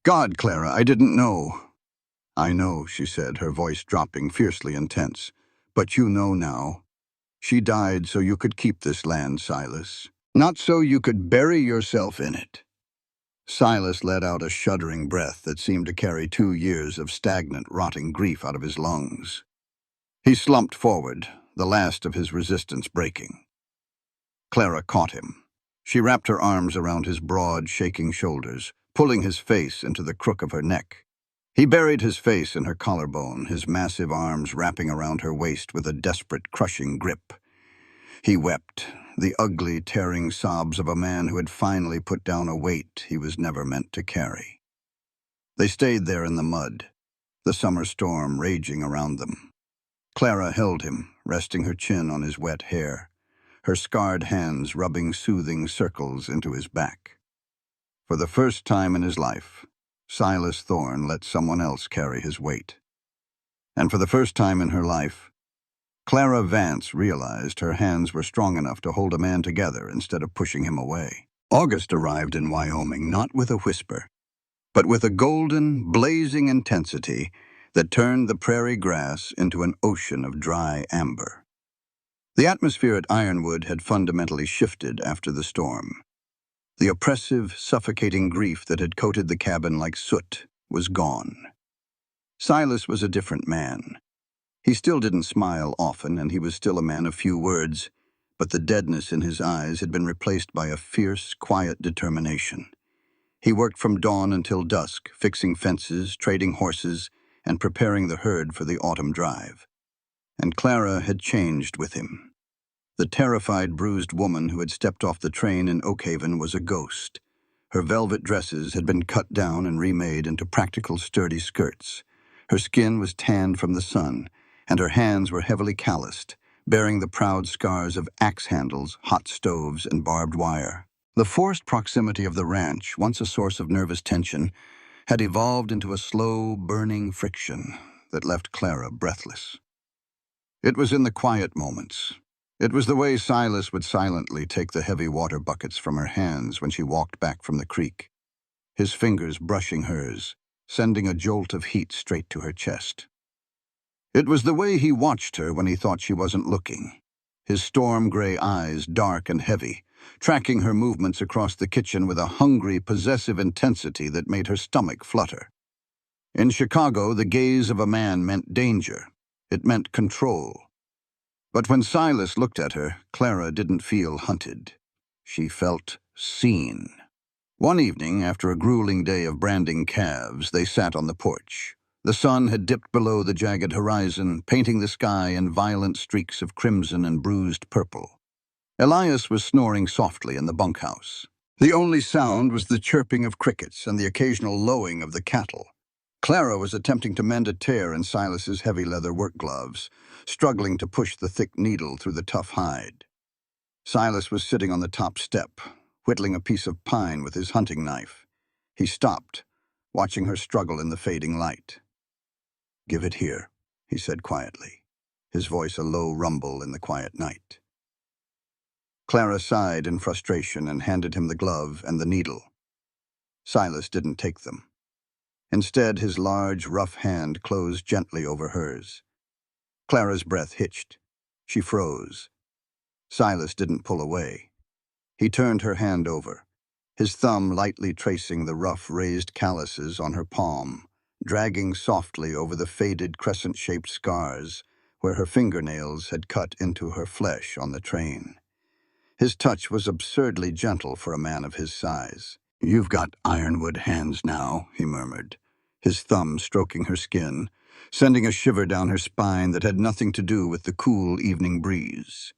God, Clara, I didn't know." "I know," she said, her voice dropping, fiercely intense. "But you know now. She died so you could keep this land, Silas. Not so you could bury yourself in it." Silas let out a shuddering breath that seemed to carry 2 years of stagnant, rotting grief out of his lungs. He slumped forward, the last of his resistance breaking. Clara caught him. She wrapped her arms around his broad, shaking shoulders, pulling his face into the crook of her neck. He buried his face in her collarbone, his massive arms wrapping around her waist with a desperate, crushing grip. He wept, the ugly, tearing sobs of a man who had finally put down a weight he was never meant to carry. They stayed there in the mud, the summer storm raging around them. Clara held him, resting her chin on his wet hair, her scarred hands rubbing soothing circles into his back. For the first time in his life, Silas Thorne let someone else carry his weight. And for the first time in her life, Clara Vance realized her hands were strong enough to hold a man together instead of pushing him away. August arrived in Wyoming not with a whisper, but with a golden, blazing intensity that turned the prairie grass into an ocean of dry amber. The atmosphere at Ironwood had fundamentally shifted after the storm. The oppressive, suffocating grief that had coated the cabin like soot was gone. Silas was a different man. He still didn't smile often, and he was still a man of few words, but the deadness in his eyes had been replaced by a fierce, quiet determination. He worked from dawn until dusk, fixing fences, trading horses, and preparing the herd for the autumn drive. And Clara had changed with him. The terrified, bruised woman who had stepped off the train in Oakhaven was a ghost. Her velvet dresses had been cut down and remade into practical, sturdy skirts. Her skin was tanned from the sun, and her hands were heavily calloused, bearing the proud scars of axe handles, hot stoves, and barbed wire. The forced proximity of the ranch, once a source of nervous tension, had evolved into a slow, burning friction that left Clara breathless. It was in the quiet moments. It was the way Silas would silently take the heavy water buckets from her hands when she walked back from the creek, his fingers brushing hers, sending a jolt of heat straight to her chest. It was the way he watched her when he thought she wasn't looking, his storm-gray eyes dark and heavy, tracking her movements across the kitchen with a hungry, possessive intensity that made her stomach flutter. In Chicago, the gaze of a man meant danger. It meant control. But when Silas looked at her, Clara didn't feel hunted. She felt seen. One evening, after a grueling day of branding calves, they sat on the porch. The sun had dipped below the jagged horizon, painting the sky in violent streaks of crimson and bruised purple. Elias was snoring softly in the bunkhouse. The only sound was the chirping of crickets and the occasional lowing of the cattle. Clara was attempting to mend a tear in Silas's heavy leather work gloves, struggling to push the thick needle through the tough hide. Silas was sitting on the top step, whittling a piece of pine with his hunting knife. He stopped, watching her struggle in the fading light. "Give it here," he said quietly, his voice a low rumble in the quiet night. Clara sighed in frustration and handed him the glove and the needle. Silas didn't take them. Instead, his large, rough hand closed gently over hers. Clara's breath hitched. She froze. Silas didn't pull away. He turned her hand over, his thumb lightly tracing the rough, raised calluses on her palm, dragging softly over the faded crescent-shaped scars where her fingernails had cut into her flesh on the train. His touch was absurdly gentle for a man of his size. "You've got Ironwood hands now," he murmured, his thumb stroking her skin, sending a shiver down her spine that had nothing to do with the cool evening breeze.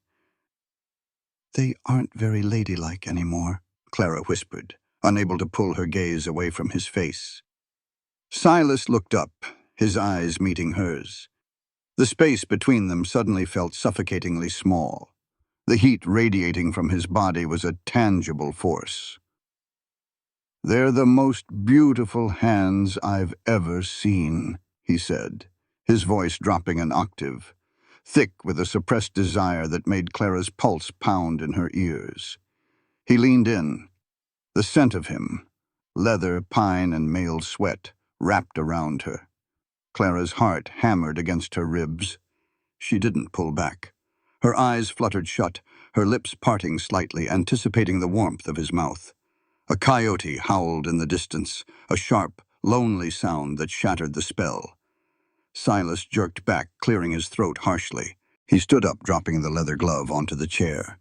"They aren't very ladylike anymore," Clara whispered, unable to pull her gaze away from his face. Silas looked up, his eyes meeting hers. The space between them suddenly felt suffocatingly small. The heat radiating from his body was a tangible force. "They're the most beautiful hands I've ever seen," he said, his voice dropping an octave, thick with a suppressed desire that made Clara's pulse pound in her ears. He leaned in, the scent of him, leather, pine, and male sweat, wrapped around her. Clara's heart hammered against her ribs. She didn't pull back. Her eyes fluttered shut, her lips parting slightly, anticipating the warmth of his mouth. A coyote howled in the distance, a sharp, lonely sound that shattered the spell. Silas jerked back, clearing his throat harshly. He stood up, dropping the leather glove onto the chair.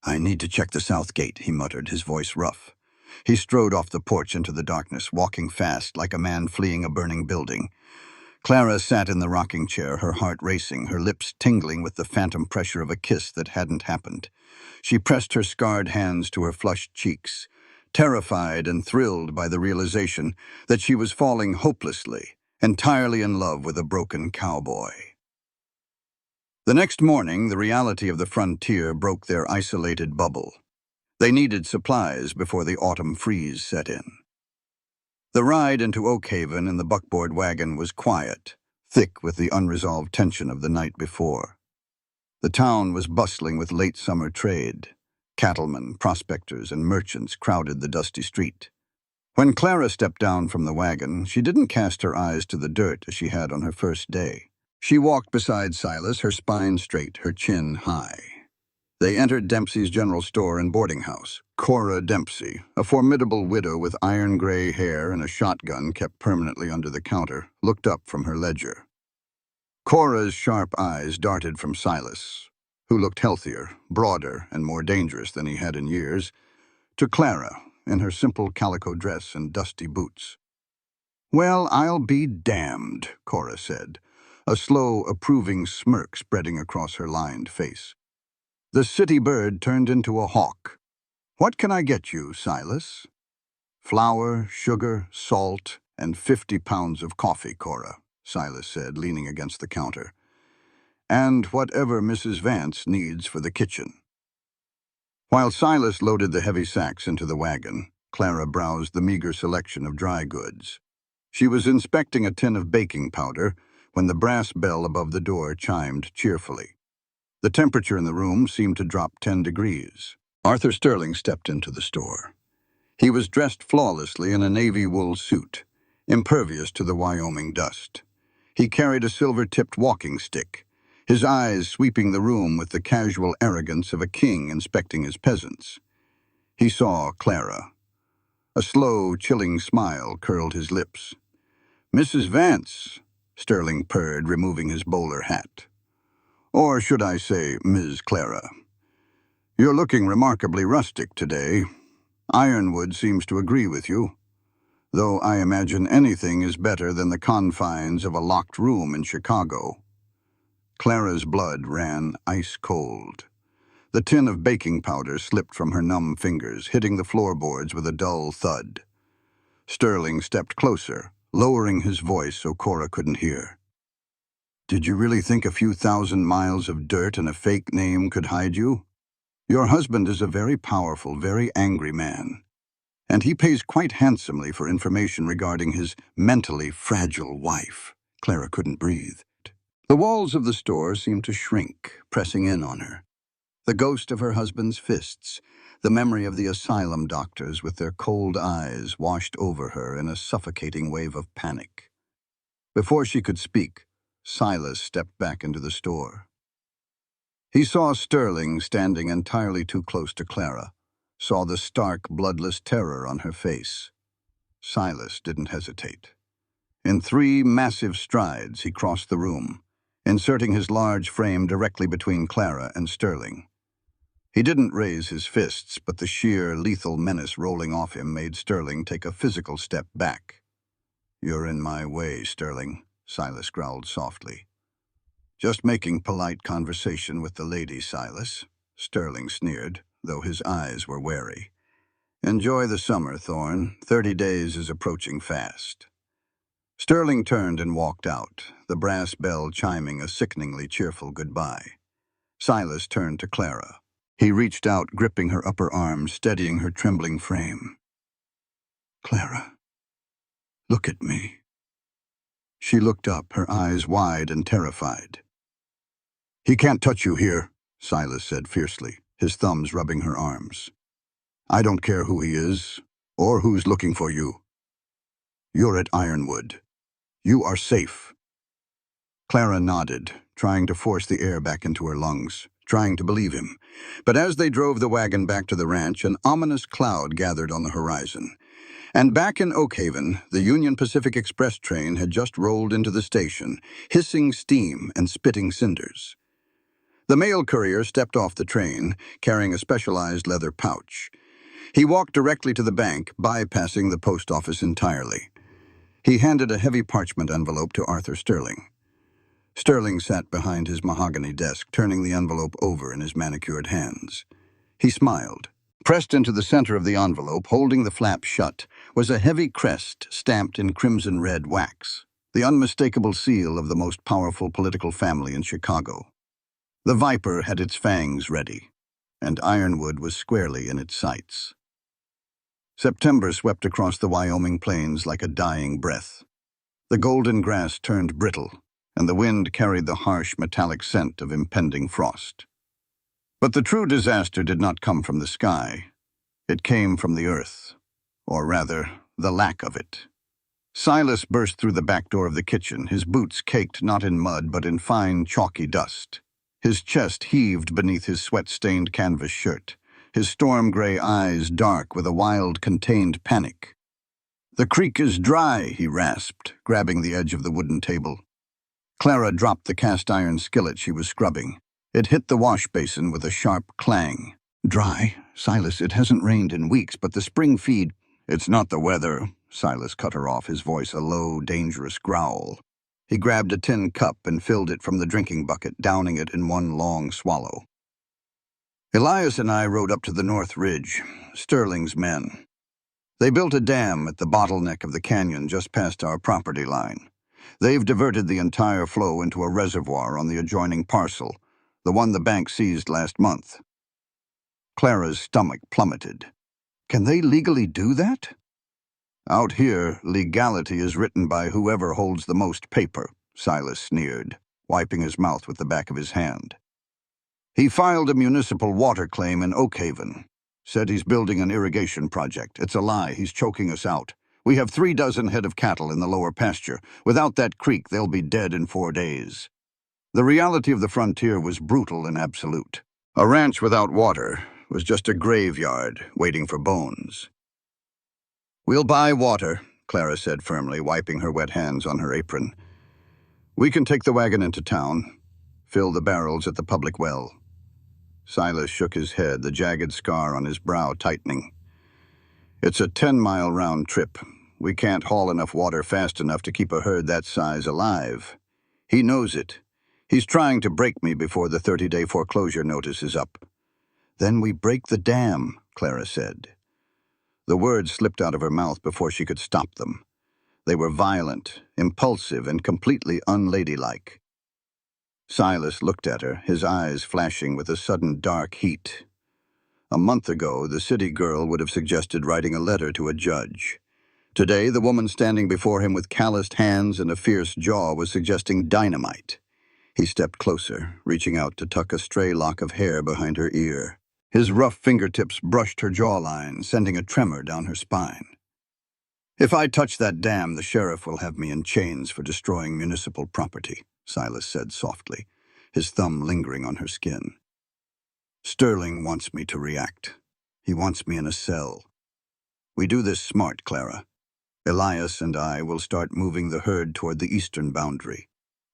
"I need to check the south gate," he muttered, his voice rough. He strode off the porch into the darkness, walking fast like a man fleeing a burning building. Clara sat in the rocking chair, her heart racing, her lips tingling with the phantom pressure of a kiss that hadn't happened. She pressed her scarred hands to her flushed cheeks, terrified and thrilled by the realization that she was falling hopelessly, entirely in love with a broken cowboy. The next morning, the reality of the frontier broke their isolated bubble. They needed supplies before the autumn freeze set in. The ride into Oakhaven in the buckboard wagon was quiet, thick with the unresolved tension of the night before. The town was bustling with late summer trade. Cattlemen, prospectors, and merchants crowded the dusty street. When Clara stepped down from the wagon, she didn't cast her eyes to the dirt as she had on her first day. She walked beside Silas, her spine straight, her chin high. They entered Dempsey's general store and boarding house. Cora Dempsey, a formidable widow with iron-gray hair and a shotgun kept permanently under the counter, looked up from her ledger. Cora's sharp eyes darted from Silas, who looked healthier, broader, and more dangerous than he had in years, to Clara, in her simple calico dress and dusty boots. "Well, I'll be damned," Cora said, a slow, approving smirk spreading across her lined face. The city bird turned into a hawk. "What can I get you, Silas?" "Flour, sugar, salt, and 50 pounds of coffee, Cora," Silas said, leaning against the counter. "And whatever Mrs. Vance needs for the kitchen." While Silas loaded the heavy sacks into the wagon, Clara browsed the meager selection of dry goods. She was inspecting a tin of baking powder when the brass bell above the door chimed cheerfully. The temperature in the room seemed to drop 10 degrees. Arthur Sterling stepped into the store. He was dressed flawlessly in a navy wool suit, impervious to the Wyoming dust. He carried a silver-tipped walking stick, his eyes sweeping the room with the casual arrogance of a king inspecting his peasants. He saw Clara. A slow, chilling smile curled his lips. "Mrs. Vance," Sterling purred, removing his bowler hat. "Or should I say, Ms. Clara? You're looking remarkably rustic today. Ironwood seems to agree with you, though I imagine anything is better than the confines of a locked room in Chicago." Clara's blood ran ice-cold. The tin of baking powder slipped from her numb fingers, hitting the floorboards with a dull thud. Sterling stepped closer, lowering his voice so Cora couldn't hear. "Did you really think a few thousand miles of dirt and a fake name could hide you? Your husband is a very powerful, very angry man, and he pays quite handsomely for information regarding his mentally fragile wife." Clara couldn't breathe. The walls of the store seemed to shrink, pressing in on her. The ghost of her husband's fists, the memory of the asylum doctors with their cold eyes washed over her in a suffocating wave of panic. Before she could speak, Silas stepped back into the store. He saw Sterling standing entirely too close to Clara, saw the stark, bloodless terror on her face. Silas didn't hesitate. In 3 massive strides, he crossed the room, inserting his large frame directly between Clara and Sterling. He didn't raise his fists, but the sheer, lethal menace rolling off him made Sterling take a physical step back. "You're in my way, Sterling," Silas growled softly. "Just making polite conversation with the lady, Silas," Sterling sneered, though his eyes were wary. "Enjoy the summer, Thorne. 30 days is approaching fast." Sterling turned and walked out, the brass bell chiming a sickeningly cheerful goodbye. Silas turned to Clara. He reached out, gripping her upper arm, steadying her trembling frame. "Clara, look at me." She looked up, her eyes wide and terrified. "He can't touch you here," Silas said fiercely, his thumbs rubbing her arms. "I don't care who he is, or who's looking for you. You're at Ironwood. You are safe." Clara nodded, trying to force the air back into her lungs, trying to believe him. But as they drove the wagon back to the ranch, an ominous cloud gathered on the horizon. And back in Oakhaven, the Union Pacific Express train had just rolled into the station, hissing steam and spitting cinders. The mail courier stepped off the train, carrying a specialized leather pouch. He walked directly to the bank, bypassing the post office entirely. He handed a heavy parchment envelope to Arthur Sterling. Sterling sat behind his mahogany desk, turning the envelope over in his manicured hands. He smiled. Pressed into the center of the envelope, holding the flap shut, was a heavy crest stamped in crimson-red wax, the unmistakable seal of the most powerful political family in Chicago. The viper had its fangs ready, and Ironwood was squarely in its sights. September swept across the Wyoming plains like a dying breath. The golden grass turned brittle, and the wind carried the harsh metallic scent of impending frost. But the true disaster did not come from the sky. It came from the earth, or rather, the lack of it. Silas burst through the back door of the kitchen, his boots caked not in mud but in fine, chalky dust. His chest heaved beneath his sweat-stained canvas shirt, his storm-gray eyes dark with a wild, contained panic. "The creek is dry," he rasped, grabbing the edge of the wooden table. Clara dropped the cast-iron skillet she was scrubbing. It hit the wash basin with a sharp clang. "Dry? Silas, it hasn't rained in weeks, but the spring feed—" "It's not the weather," Silas cut her off, his voice a low, dangerous growl. He grabbed a tin cup and filled it from the drinking bucket, downing it in one long swallow. "Elias and I rode up to the North Ridge, Sterling's men. They built a dam at the bottleneck of the canyon just past our property line. They've diverted the entire flow into a reservoir on the adjoining parcel, the one the bank seized last month." Clara's stomach plummeted. "Can they legally do that?" "Out here, legality is written by whoever holds the most paper," Silas sneered, wiping his mouth with the back of his hand. "He filed a municipal water claim in Oakhaven. Said he's building an irrigation project. It's a lie. He's choking us out. We have 36 head of cattle in the lower pasture. Without that creek, they'll be dead in 4 days. The reality of the frontier was brutal and absolute. A ranch without water was just a graveyard waiting for bones." "We'll buy water," Clara said firmly, wiping her wet hands on her apron. "We can take the wagon into town, fill the barrels at the public well." Silas shook his head, the jagged scar on his brow tightening. "It's a 10-mile round trip. We can't haul enough water fast enough to keep a herd that size alive. He knows it. He's trying to break me before the 30-day foreclosure notice is up." "Then we break the dam," Clara said. The words slipped out of her mouth before she could stop them. They were violent, impulsive, and completely unladylike. Silas looked at her, his eyes flashing with a sudden dark heat. A month ago, the city girl would have suggested writing a letter to a judge. Today, the woman standing before him with calloused hands and a fierce jaw was suggesting dynamite. He stepped closer, reaching out to tuck a stray lock of hair behind her ear. His rough fingertips brushed her jawline, sending a tremor down her spine. "If I touch that dam, the sheriff will have me in chains for destroying municipal property," Silas said softly, his thumb lingering on her skin. Sterling wants me to react. He wants me in a cell. We do this smart, Clara. Elias and I will start moving the herd toward the eastern boundary.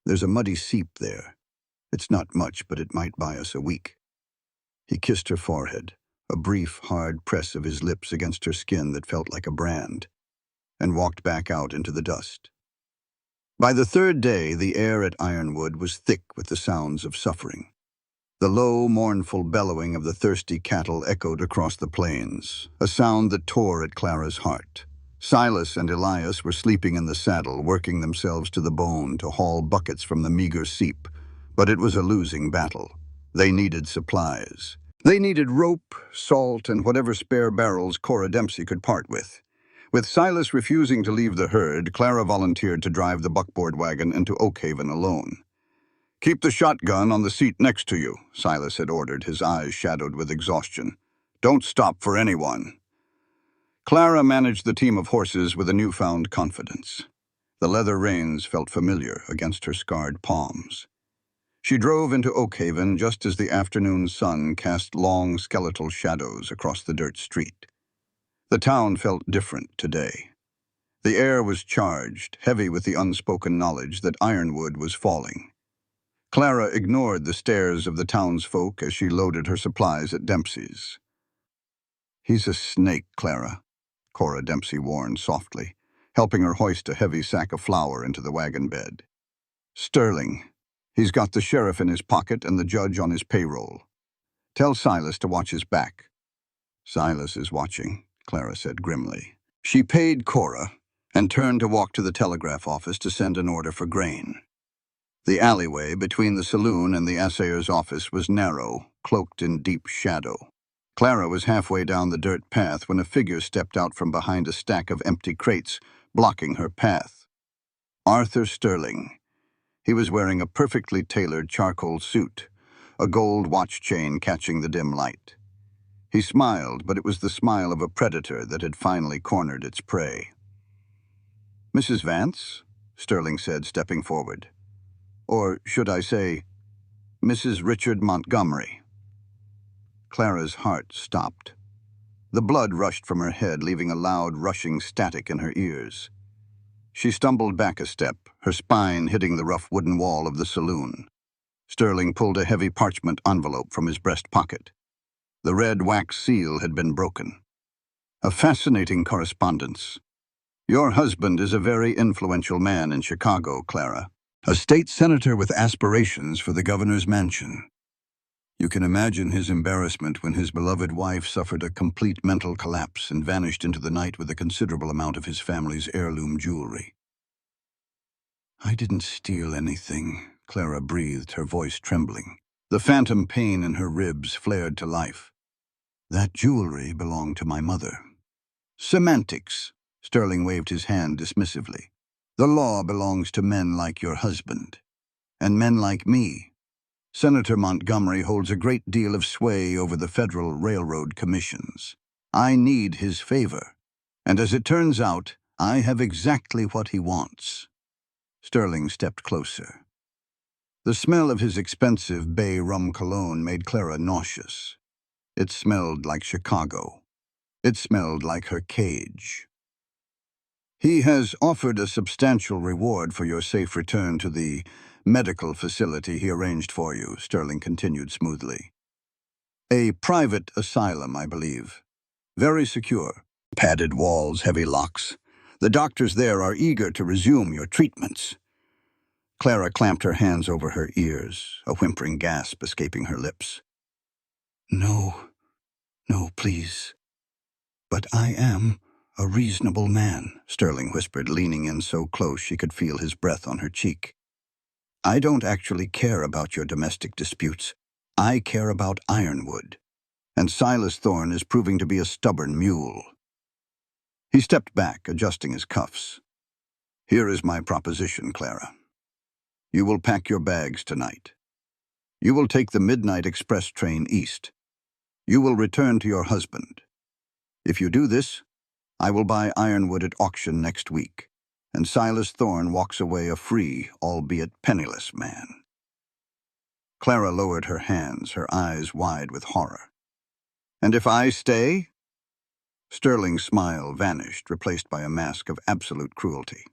There's a muddy seep there. It's not much, but it might buy us a week. He kissed her forehead, a brief, hard press of his lips against her skin that felt like a brand, and walked back out into the dust. By the third day, the air at Ironwood was thick with the sounds of suffering. The low, mournful bellowing of the thirsty cattle echoed across the plains, a sound that tore at Clara's heart. Silas and Elias were sleeping in the saddle, working themselves to the bone to haul buckets from the meager seep. But it was a losing battle. They needed supplies. They needed rope, salt, and whatever spare barrels Cora Dempsey could part with. With Silas refusing to leave the herd, Clara volunteered to drive the buckboard wagon into Oakhaven alone. "Keep the shotgun on the seat next to you," Silas had ordered, his eyes shadowed with exhaustion. "Don't stop for anyone." Clara managed the team of horses with a newfound confidence. The leather reins felt familiar against her scarred palms. She drove into Oakhaven just as the afternoon sun cast long skeletal shadows across the dirt street. The town felt different today. The air was charged, heavy with the unspoken knowledge that Ironwood was falling. Clara ignored the stares of the townsfolk as she loaded her supplies at Dempsey's. "He's a snake, Clara," Cora Dempsey warned softly, helping her hoist a heavy sack of flour into the wagon bed. "Sterling. He's got the sheriff in his pocket and the judge on his payroll. Tell Silas to watch his back." "Silas is watching," Clara said grimly. She paid Cora and turned to walk to the telegraph office to send an order for grain. The alleyway between the saloon and the assayer's office was narrow, cloaked in deep shadow. Clara was halfway down the dirt path when a figure stepped out from behind a stack of empty crates, blocking her path. Arthur Sterling. He was wearing a perfectly tailored charcoal suit, a gold watch chain catching the dim light. He smiled, but it was the smile of a predator that had finally cornered its prey. "Mrs. Vance?" Sterling said, stepping forward. "Or should I say, Mrs. Richard Montgomery?" Clara's heart stopped. The blood rushed from her head, leaving a loud, rushing static in her ears. She stumbled back a step, her spine hitting the rough wooden wall of the saloon. Sterling pulled a heavy parchment envelope from his breast pocket. The red wax seal had been broken. "A fascinating correspondence. Your husband is a very influential man in Chicago, Clara. A state senator with aspirations for the governor's mansion. You can imagine his embarrassment when his beloved wife suffered a complete mental collapse and vanished into the night with a considerable amount of his family's heirloom jewelry." "I didn't steal anything," Clara breathed, her voice trembling. The phantom pain in her ribs flared to life. "That jewelry belonged to my mother." "Semantics," Sterling waved his hand dismissively. "The law belongs to men like your husband, and men like me. Senator Montgomery holds a great deal of sway over the federal railroad commissions. I need his favor, and as it turns out, I have exactly what he wants." Sterling stepped closer. The smell of his expensive bay rum cologne made Clara nauseous. It smelled like Chicago. It smelled like her cage. "He has offered a substantial reward for your safe return to the medical facility he arranged for you," Sterling continued smoothly. "A private asylum, I believe. Very secure. Padded walls, heavy locks. The doctors there are eager to resume your treatments." Clara clamped her hands over her ears, a whimpering gasp escaping her lips. "No, no, please. But I am a reasonable man," Sterling whispered, leaning in so close she could feel his breath on her cheek. "I don't actually care about your domestic disputes. I care about Ironwood. And Silas Thorne is proving to be a stubborn mule." He stepped back, adjusting his cuffs. "Here is my proposition, Clara. You will pack your bags tonight. You will take the midnight express train east. You will return to your husband. If you do this, I will buy Ironwood at auction next week, and Silas Thorne walks away a free, albeit penniless man." Clara lowered her hands, her eyes wide with horror. "And if I stay?" Sterling's smile vanished, replaced by a mask of absolute cruelty.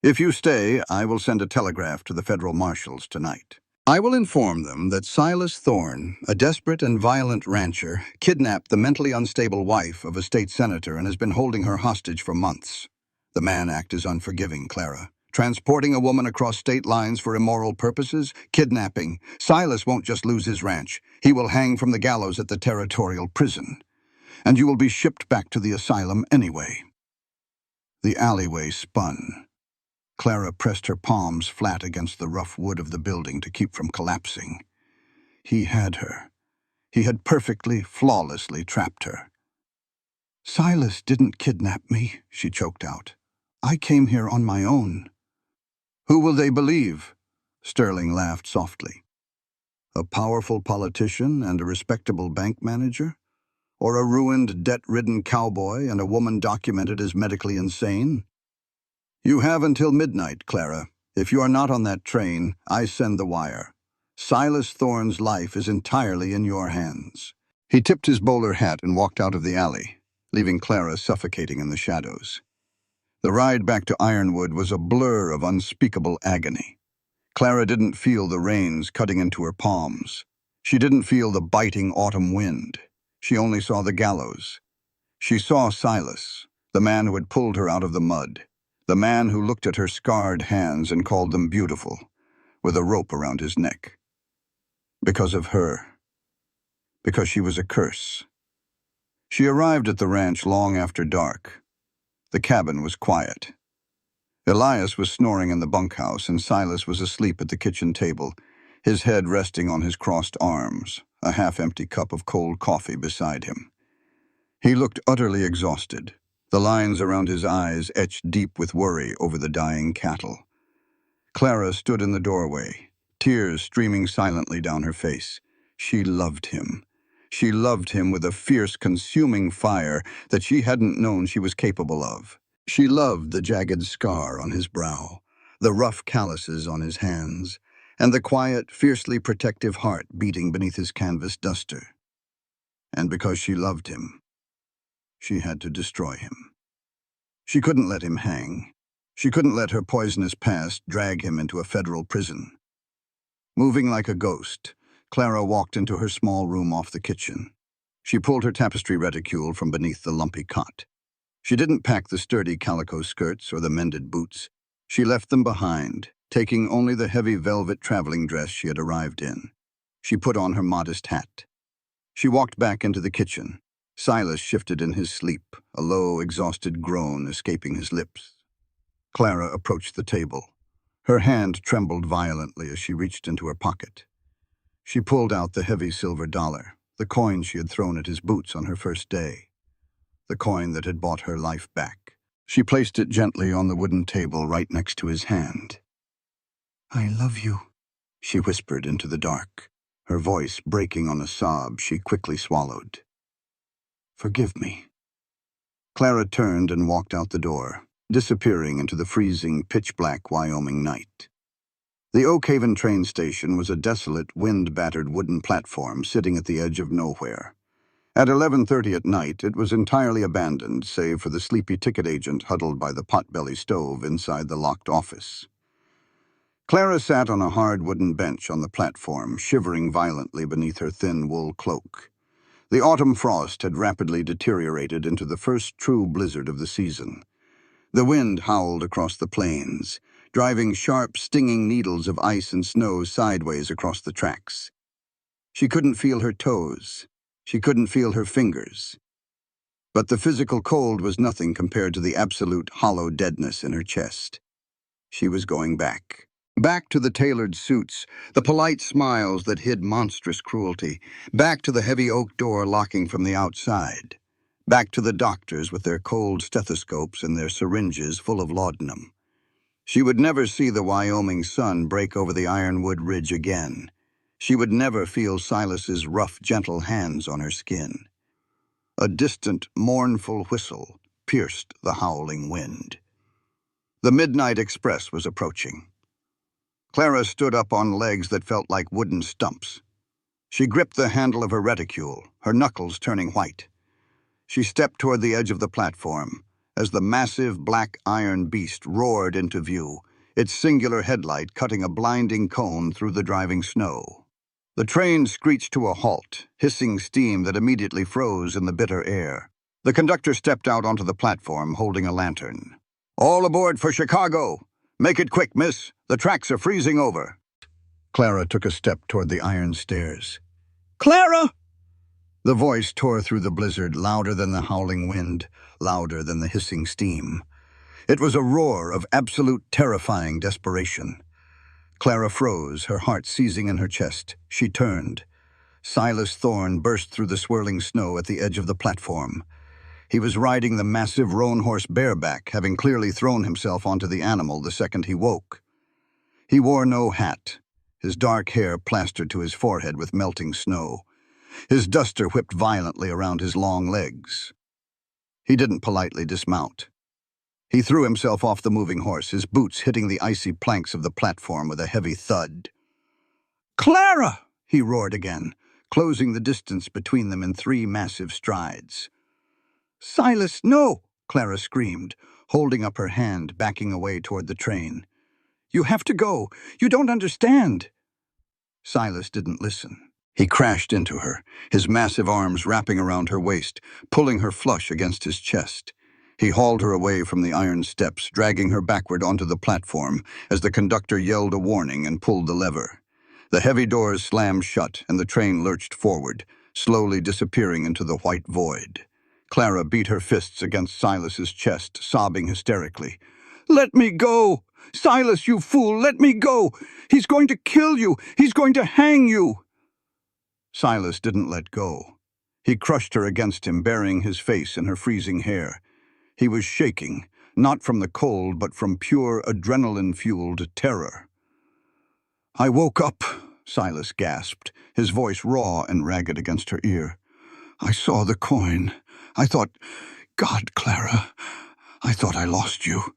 "If you stay, I will send a telegraph to the federal marshals tonight. I will inform them that Silas Thorne, a desperate and violent rancher, kidnapped the mentally unstable wife of a state senator and has been holding her hostage for months. The Mann Act is unforgiving, Clara. Transporting a woman across state lines for immoral purposes, kidnapping. Silas won't just lose his ranch. He will hang from the gallows at the territorial prison. And you will be shipped back to the asylum anyway." The alleyway spun. Clara pressed her palms flat against the rough wood of the building to keep from collapsing. He had her. He had perfectly, flawlessly trapped her. "Silas didn't kidnap me," she choked out. "I came here on my own." "Who will they believe?" Sterling laughed softly. "A powerful politician and a respectable bank manager? Or a ruined, debt-ridden cowboy and a woman documented as medically insane? You have until midnight, Clara. If you are not on that train, I send the wire. Silas Thorne's life is entirely in your hands." He tipped his bowler hat and walked out of the alley, leaving Clara suffocating in the shadows. The ride back to Ironwood was a blur of unspeakable agony. Clara didn't feel the rains cutting into her palms. She didn't feel the biting autumn wind. She only saw the gallows. She saw Silas, the man who had pulled her out of the mud, the man who looked at her scarred hands and called them beautiful, with a rope around his neck. Because of her. Because she was a curse. She arrived at the ranch long after dark. The cabin was quiet. Elias was snoring in the bunkhouse, and Silas was asleep at the kitchen table, his head resting on his crossed arms, a half-empty cup of cold coffee beside him. He looked utterly exhausted, the lines around his eyes etched deep with worry over the dying cattle. Clara stood in the doorway, tears streaming silently down her face. She loved him. She loved him with a fierce, consuming fire that she hadn't known she was capable of. She loved the jagged scar on his brow, the rough calluses on his hands, and the quiet, fiercely protective heart beating beneath his canvas duster. And because she loved him, she had to destroy him. She couldn't let him hang. She couldn't let her poisonous past drag him into a federal prison. Moving like a ghost, Clara walked into her small room off the kitchen. She pulled her tapestry reticule from beneath the lumpy cot. She didn't pack the sturdy calico skirts or the mended boots. She left them behind, taking only the heavy velvet traveling dress she had arrived in. She put on her modest hat. She walked back into the kitchen. Silas shifted in his sleep, a low, exhausted groan escaping his lips. Clara approached the table. Her hand trembled violently as she reached into her pocket. She pulled out the heavy silver dollar, the coin she had thrown at his boots on her first day, the coin that had bought her life back. She placed it gently on the wooden table right next to his hand. "I love you," she whispered into the dark, her voice breaking on a sob she quickly swallowed. "Forgive me." Clara turned and walked out the door, disappearing into the freezing, pitch-black Wyoming night. The Oak Haven train station was a desolate, wind-battered wooden platform sitting at the edge of nowhere. At 11:30 at night, it was entirely abandoned, save for the sleepy ticket agent huddled by the potbelly stove inside the locked office. Clara sat on a hard wooden bench on the platform, shivering violently beneath her thin wool cloak. The autumn frost had rapidly deteriorated into the first true blizzard of the season. The wind howled across the plains, driving sharp, stinging needles of ice and snow sideways across the tracks. She couldn't feel her toes. She couldn't feel her fingers. But the physical cold was nothing compared to the absolute hollow deadness in her chest. She was going back. Back to the tailored suits, the polite smiles that hid monstrous cruelty. Back to the heavy oak door locking from the outside. Back to the doctors with their cold stethoscopes and their syringes full of laudanum. She would never see the Wyoming sun break over the Ironwood ridge again. She would never feel Silas's rough, gentle hands on her skin. A distant, mournful whistle pierced the howling wind. The midnight express was approaching. Clara stood up on legs that felt like wooden stumps. She gripped the handle of her reticule, her knuckles turning white. She stepped toward the edge of the platform as the massive black iron beast roared into view, its singular headlight cutting a blinding cone through the driving snow. The train screeched to a halt, hissing steam that immediately froze in the bitter air. The conductor stepped out onto the platform, holding a lantern. "All aboard for Chicago! Make it quick, miss. The tracks are freezing over." Clara took a step toward the iron stairs. "Clara!" The voice tore through the blizzard, louder than the howling wind, louder than the hissing steam. It was a roar of absolute terrifying desperation. Clara froze, her heart seizing in her chest. She turned. Silas Thorne burst through the swirling snow at the edge of the platform. He was riding the massive roan horse bareback, having clearly thrown himself onto the animal the second he woke. He wore no hat, his dark hair plastered to his forehead with melting snow. His duster whipped violently around his long legs. He didn't politely dismount. He threw himself off the moving horse, his boots hitting the icy planks of the platform with a heavy thud. "Clara!" he roared again, closing the distance between them in 3 massive strides. "Silas, no!" Clara screamed, holding up her hand, backing away toward the train. "You have to go. You don't understand." Silas didn't listen. He crashed into her, his massive arms wrapping around her waist, pulling her flush against his chest. He hauled her away from the iron steps, dragging her backward onto the platform as the conductor yelled a warning and pulled the lever. The heavy doors slammed shut and the train lurched forward, slowly disappearing into the white void. Clara beat her fists against Silas's chest, sobbing hysterically. "Let me go! Silas, you fool, let me go! He's going to kill you! He's going to hang you!" Silas didn't let go. He crushed her against him, burying his face in her freezing hair. He was shaking, not from the cold, but from pure adrenaline-fueled terror. "I woke up," Silas gasped, his voice raw and ragged against her ear. "I saw the coin. I thought, God, Clara, I thought I lost you."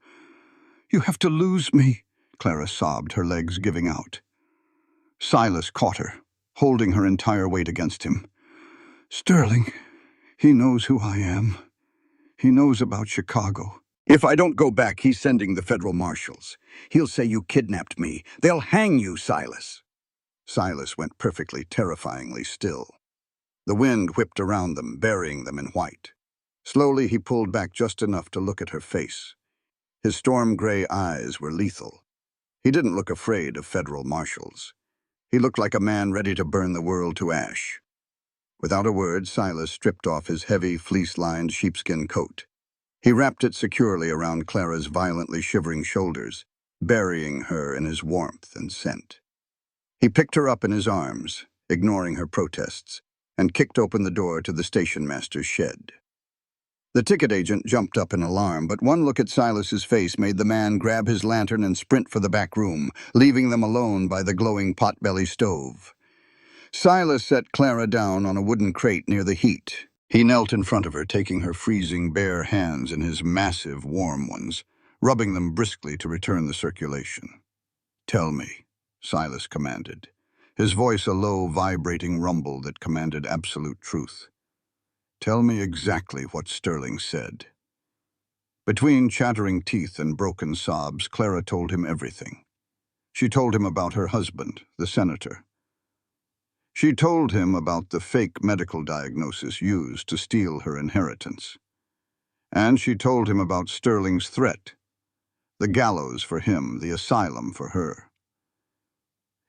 "You have to lose me," Clara sobbed, her legs giving out. Silas caught her, holding her entire weight against him. "Sterling, he knows who I am. He knows about Chicago. If I don't go back, he's sending the federal marshals. He'll say you kidnapped me. They'll hang you, Silas." Silas went perfectly, terrifyingly still. The wind whipped around them, burying them in white. Slowly, he pulled back just enough to look at her face. His storm-gray eyes were lethal. He didn't look afraid of federal marshals. He looked like a man ready to burn the world to ash. Without a word, Silas stripped off his heavy, fleece-lined sheepskin coat. He wrapped it securely around Clara's violently shivering shoulders, burying her in his warmth and scent. He picked her up in his arms, ignoring her protests, and kicked open the door to the station master's shed. The ticket agent jumped up in alarm, but one look at Silas's face made the man grab his lantern and sprint for the back room, leaving them alone by the glowing potbelly stove. Silas set Clara down on a wooden crate near the heat. He knelt in front of her, taking her freezing bare hands in his massive, warm ones, rubbing them briskly to return the circulation. "Tell me," Silas commanded, his voice a low, vibrating rumble that commanded absolute truth. "Tell me exactly what Sterling said." Between chattering teeth and broken sobs, Clara told him everything. She told him about her husband, the senator. She told him about the fake medical diagnosis used to steal her inheritance. And she told him about Sterling's threat, the gallows for him, the asylum for her.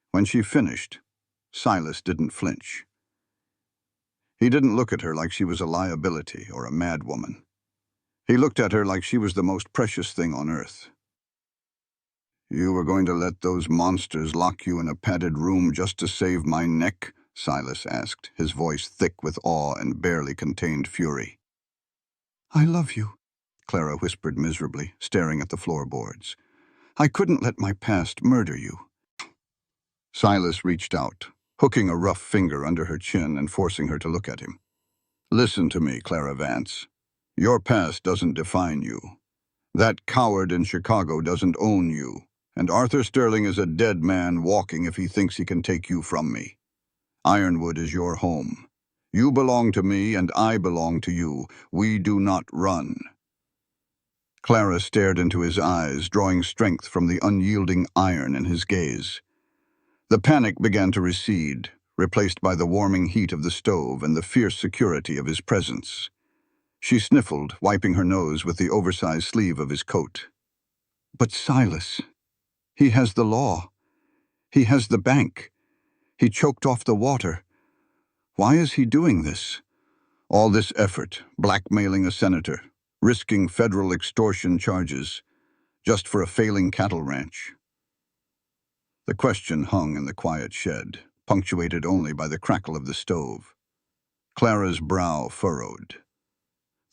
When she finished, Silas didn't flinch. He didn't look at her like she was a liability or a madwoman. He looked at her like she was the most precious thing on earth. "You were going to let those monsters lock you in a padded room just to save my neck?" Silas asked, his voice thick with awe and barely contained fury. "I love you," Clara whispered miserably, staring at the floorboards. "I couldn't let my past murder you." Silas reached out, hooking a rough finger under her chin and forcing her to look at him. "Listen to me, Clara Vance. Your past doesn't define you. That coward in Chicago doesn't own you, And Arthur Sterling is a dead man walking if he thinks he can take you from me. Ironwood is your home. You belong to me, and I belong to you. We do not run." Clara stared into his eyes, drawing strength from the unyielding iron in his gaze. The panic began to recede, replaced by the warming heat of the stove and the fierce security of his presence. She sniffled, wiping her nose with the oversized sleeve of his coat. "But Silas, he has the law. He has the bank. He choked off the water. Why is he doing this? All this effort, blackmailing a senator, risking federal extortion charges, just for a failing cattle ranch." The question hung in the quiet shed, punctuated only by the crackle of the stove. Clara's brow furrowed.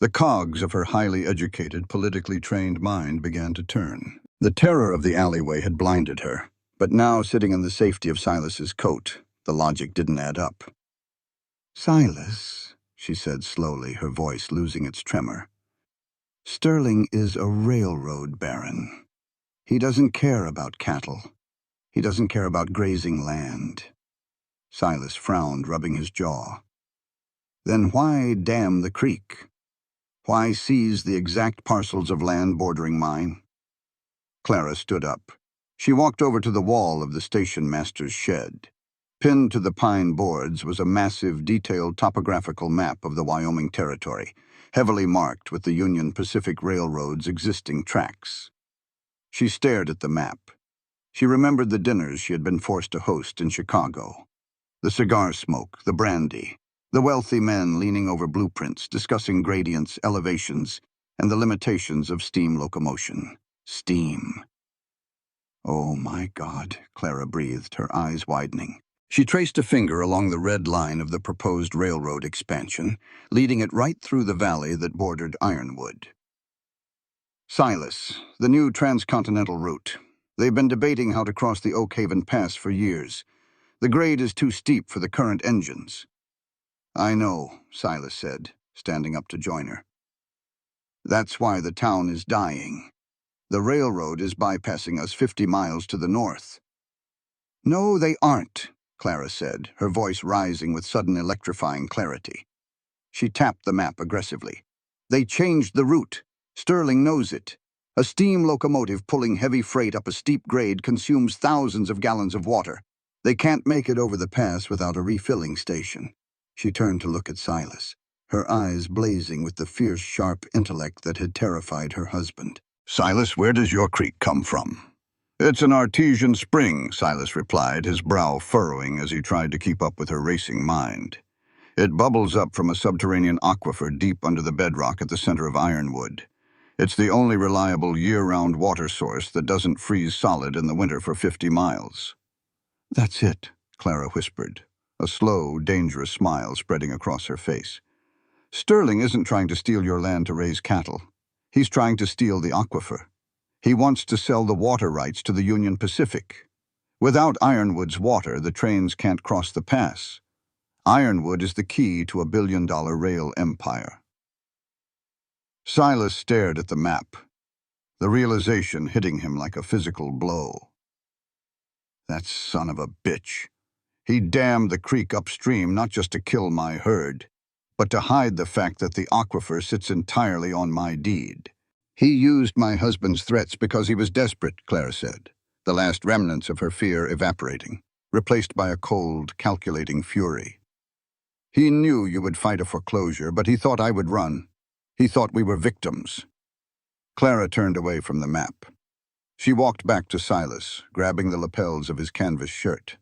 The cogs of her highly educated, politically trained mind began to turn. The terror of the alleyway had blinded her, but now, sitting in the safety of Silas's coat, the logic didn't add up. "Silas," she said slowly, her voice losing its tremor, "Sterling is a railroad baron. He doesn't care about cattle. He doesn't care about grazing land." Silas frowned, rubbing his jaw. "Then why dam the creek? Why seize the exact parcels of land bordering mine?" Clara stood up. She walked over to the wall of the station master's shed. Pinned to the pine boards was a massive, detailed topographical map of the Wyoming Territory, heavily marked with the Union Pacific Railroad's existing tracks. She stared at the map. She remembered the dinners she had been forced to host in Chicago. The cigar smoke, the brandy, the wealthy men leaning over blueprints, discussing gradients, elevations, and the limitations of steam locomotion. Steam. "Oh, my God," Clara breathed, her eyes widening. She traced a finger along the red line of the proposed railroad expansion, leading it right through the valley that bordered Ironwood. "Silas, the new transcontinental route. They've been debating how to cross the Oak Haven Pass for years. The grade is too steep for the current engines." "I know," Silas said, standing up to join her. "That's why the town is dying. The railroad is bypassing us 50 miles to the north." "No, they aren't," Clara said, her voice rising with sudden electrifying clarity. She tapped the map aggressively. "They changed the route. Sterling knows it. A steam locomotive pulling heavy freight up a steep grade consumes thousands of gallons of water. They can't make it over the pass without a refilling station." She turned to look at Silas, her eyes blazing with the fierce, sharp intellect that had terrified her husband. "Silas, where does your creek come from?" "It's an artesian spring," Silas replied, his brow furrowing as he tried to keep up with her racing mind. "It bubbles up from a subterranean aquifer deep under the bedrock at the center of Ironwood. It's the only reliable year-round water source that doesn't freeze solid in the winter for 50 miles. "That's it," Clara whispered, a slow, dangerous smile spreading across her face. "Sterling isn't trying to steal your land to raise cattle. He's trying to steal the aquifer. He wants to sell the water rights to the Union Pacific. Without Ironwood's water, the trains can't cross the pass. Ironwood is the key to a billion-dollar rail empire." Silas stared at the map, the realization hitting him like a physical blow. That son of a bitch. He dammed the creek upstream not just to kill my herd, but to hide the fact that the aquifer sits entirely on my deed. "He used my husband's threats because he was desperate," Clara said, the last remnants of her fear evaporating, replaced by a cold, calculating fury. "He knew you would fight a foreclosure, but he thought I would run. He thought we were victims." Clara turned away from the map. She walked back to Silas, grabbing the lapels of his canvas shirt.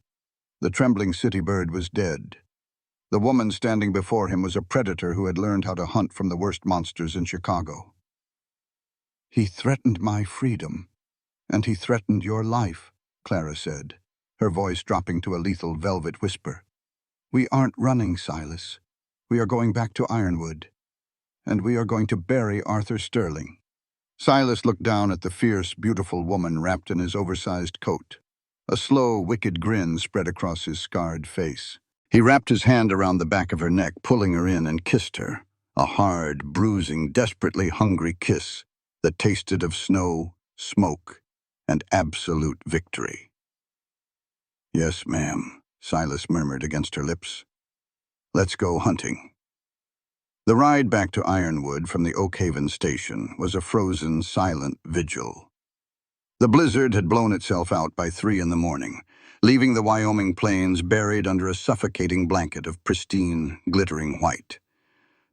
The trembling city bird was dead. The woman standing before him was a predator who had learned how to hunt from the worst monsters in Chicago. "He threatened my freedom, and he threatened your life," Clara said, her voice dropping to a lethal velvet whisper. "We aren't running, Silas. We are going back to Ironwood, and we are going to bury Arthur Sterling." Silas looked down at the fierce, beautiful woman wrapped in his oversized coat. A slow, wicked grin spread across his scarred face. He wrapped his hand around the back of her neck, pulling her in, and kissed her. A hard, bruising, desperately hungry kiss that tasted of snow, smoke, and absolute victory. "Yes, ma'am," Silas murmured against her lips. "Let's go hunting." The ride back to Ironwood from the Oakhaven station was a frozen, silent vigil. The blizzard had blown itself out by 3 in the morning, leaving the Wyoming plains buried under a suffocating blanket of pristine, glittering white.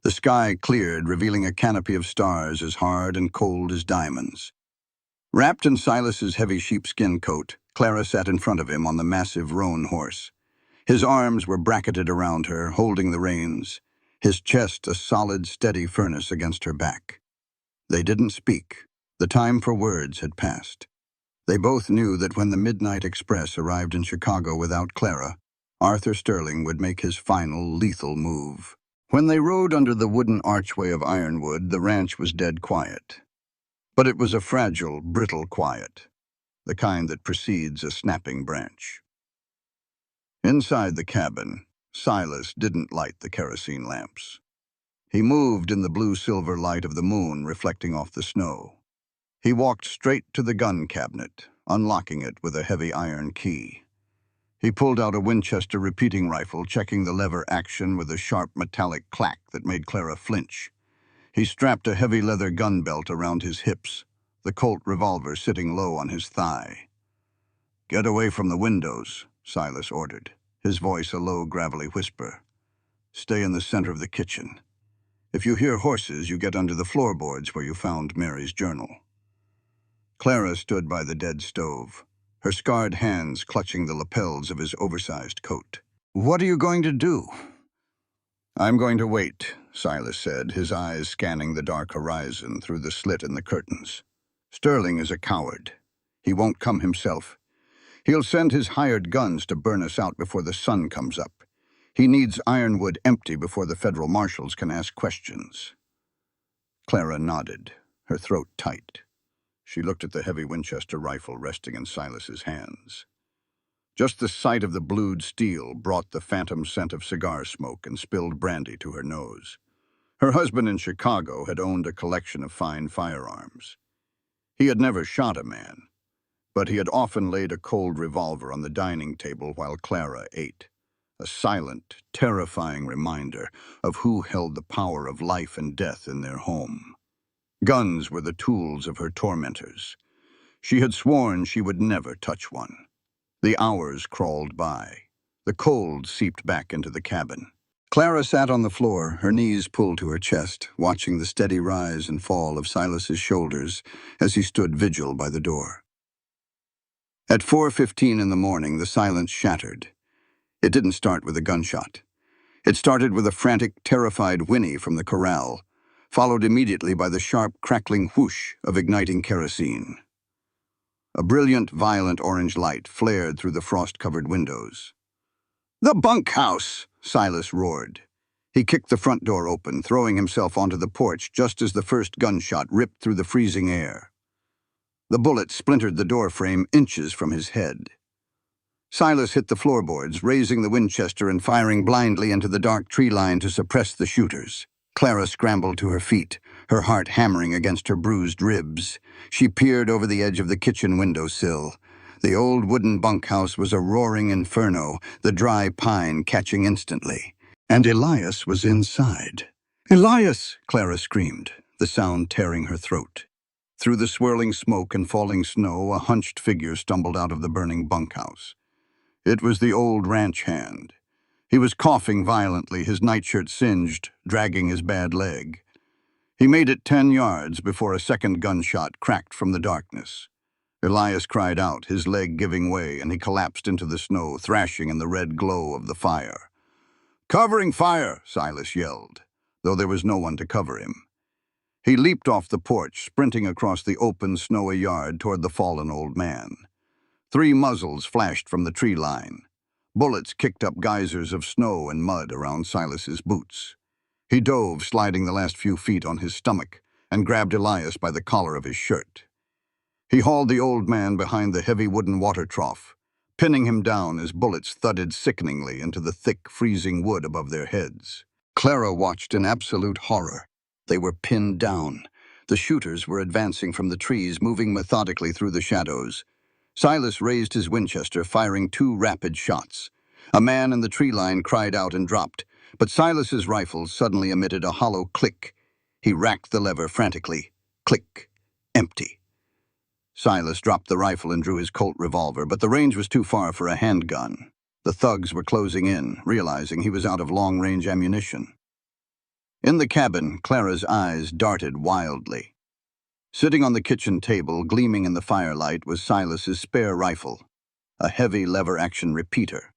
The sky cleared, revealing a canopy of stars as hard and cold as diamonds. Wrapped in Silas's heavy sheepskin coat, Clara sat in front of him on the massive roan horse. His arms were bracketed around her, holding the reins, his chest a solid, steady furnace against her back. They didn't speak. The time for words had passed. They both knew that when the Midnight Express arrived in Chicago without Clara, Arthur Sterling would make his final, lethal move. When they rode under the wooden archway of Ironwood, the ranch was dead quiet. But it was a fragile, brittle quiet, the kind that precedes a snapping branch. Inside the cabin, Silas didn't light the kerosene lamps. He moved in the blue-silver light of the moon reflecting off the snow. He walked straight to the gun cabinet, unlocking it with a heavy iron key. He pulled out a Winchester repeating rifle, checking the lever action with a sharp metallic clack that made Clara flinch. He strapped a heavy leather gun belt around his hips, the Colt revolver sitting low on his thigh. "Get away from the windows," Silas ordered, his voice a low, gravelly whisper. "Stay in the center of the kitchen. If you hear horses, you get under the floorboards where you found Mary's journal." Clara stood by the dead stove, her scarred hands clutching the lapels of his oversized coat. "What are you going to do?" "I'm going to wait," Silas said, his eyes scanning the dark horizon through the slit in the curtains. "Sterling is a coward. He won't come himself. He'll send his hired guns to burn us out before the sun comes up. He needs Ironwood empty before the federal marshals can ask questions." Clara nodded, her throat tight. She looked at the heavy Winchester rifle resting in Silas's hands. Just the sight of the blued steel brought the phantom scent of cigar smoke and spilled brandy to her nose. Her husband in Chicago had owned a collection of fine firearms. He had never shot a man, but he had often laid a cold revolver on the dining table while Clara ate, a silent, terrifying reminder of who held the power of life and death in their home. Guns were the tools of her tormentors. She had sworn she would never touch one. The hours crawled by. The cold seeped back into the cabin. Clara sat on the floor, her knees pulled to her chest, watching the steady rise and fall of Silas's shoulders as he stood vigil by the door. At 4:15 in the morning, the silence shattered. It didn't start with a gunshot. It started with a frantic, terrified whinny from the corral, followed immediately by the sharp, crackling whoosh of igniting kerosene. A brilliant, violent orange light flared through the frost-covered windows. "The bunkhouse!" Silas roared. He kicked the front door open, throwing himself onto the porch just as the first gunshot ripped through the freezing air. The bullet splintered the door frame inches from his head. Silas hit the floorboards, raising the Winchester and firing blindly into the dark tree line to suppress the shooters. Clara scrambled to her feet, her heart hammering against her bruised ribs. She peered over the edge of the kitchen windowsill. The old wooden bunkhouse was a roaring inferno, the dry pine catching instantly. And Elias was inside. "Elias!" Clara screamed, the sound tearing her throat. Through the swirling smoke and falling snow, a hunched figure stumbled out of the burning bunkhouse. It was the old ranch hand. He was coughing violently, his nightshirt singed, dragging his bad leg. He made it 10 yards before a second gunshot cracked from the darkness. Elias cried out, his leg giving way, and he collapsed into the snow, thrashing in the red glow of the fire. "Covering fire!" Silas yelled, though there was no one to cover him. He leaped off the porch, sprinting across the open, snowy yard toward the fallen old man. 3 muzzles flashed from the tree line. Bullets kicked up geysers of snow and mud around Silas's boots. He dove, sliding the last few feet on his stomach, and grabbed Elias by the collar of his shirt. He hauled the old man behind the heavy wooden water trough, pinning him down as bullets thudded sickeningly into the thick, freezing wood above their heads. Clara watched in absolute horror. They were pinned down, The shooters were advancing from the trees, moving methodically through the shadows. Silas raised his Winchester, firing 2 rapid shots. A man in the tree line cried out and dropped, but Silas's rifle suddenly emitted a hollow click. He racked the lever frantically. Click. Empty. Silas dropped the rifle and drew his Colt revolver, but the range was too far for a handgun. The thugs were closing in, realizing he was out of long-range ammunition. In the cabin, Clara's eyes darted wildly. Sitting on the kitchen table, gleaming in the firelight, was Silas's spare rifle, a heavy lever-action repeater.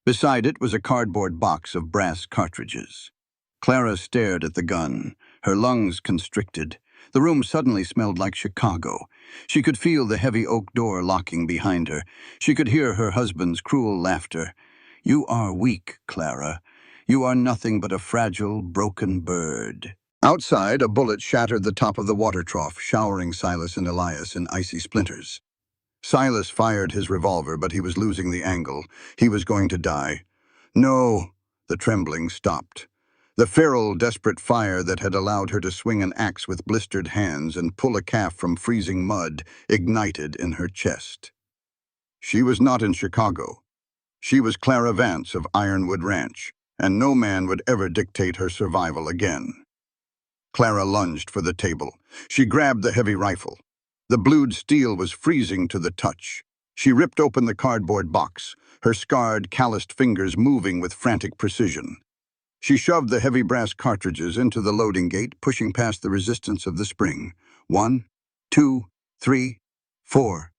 Beside it was a cardboard box of brass cartridges. Clara stared at the gun, her lungs constricted. The room suddenly smelled like Chicago. She could feel the heavy oak door locking behind her. She could hear her husband's cruel laughter. "You are weak, Clara. You are nothing but a fragile, broken bird." Outside, a bullet shattered the top of the water trough, showering Silas and Elias in icy splinters. Silas fired his revolver, but he was losing the angle. He was going to die. No! The trembling stopped. The feral, desperate fire that had allowed her to swing an axe with blistered hands and pull a calf from freezing mud ignited in her chest. She was not in Chicago. She was Clara Vance of Ironwood Ranch, and no man would ever dictate her survival again. Clara lunged for the table. She grabbed the heavy rifle. The blued steel was freezing to the touch. She ripped open the cardboard box, her scarred, calloused fingers moving with frantic precision. She shoved the heavy brass cartridges into the loading gate, pushing past the resistance of the spring. 1, 2, 3, 4,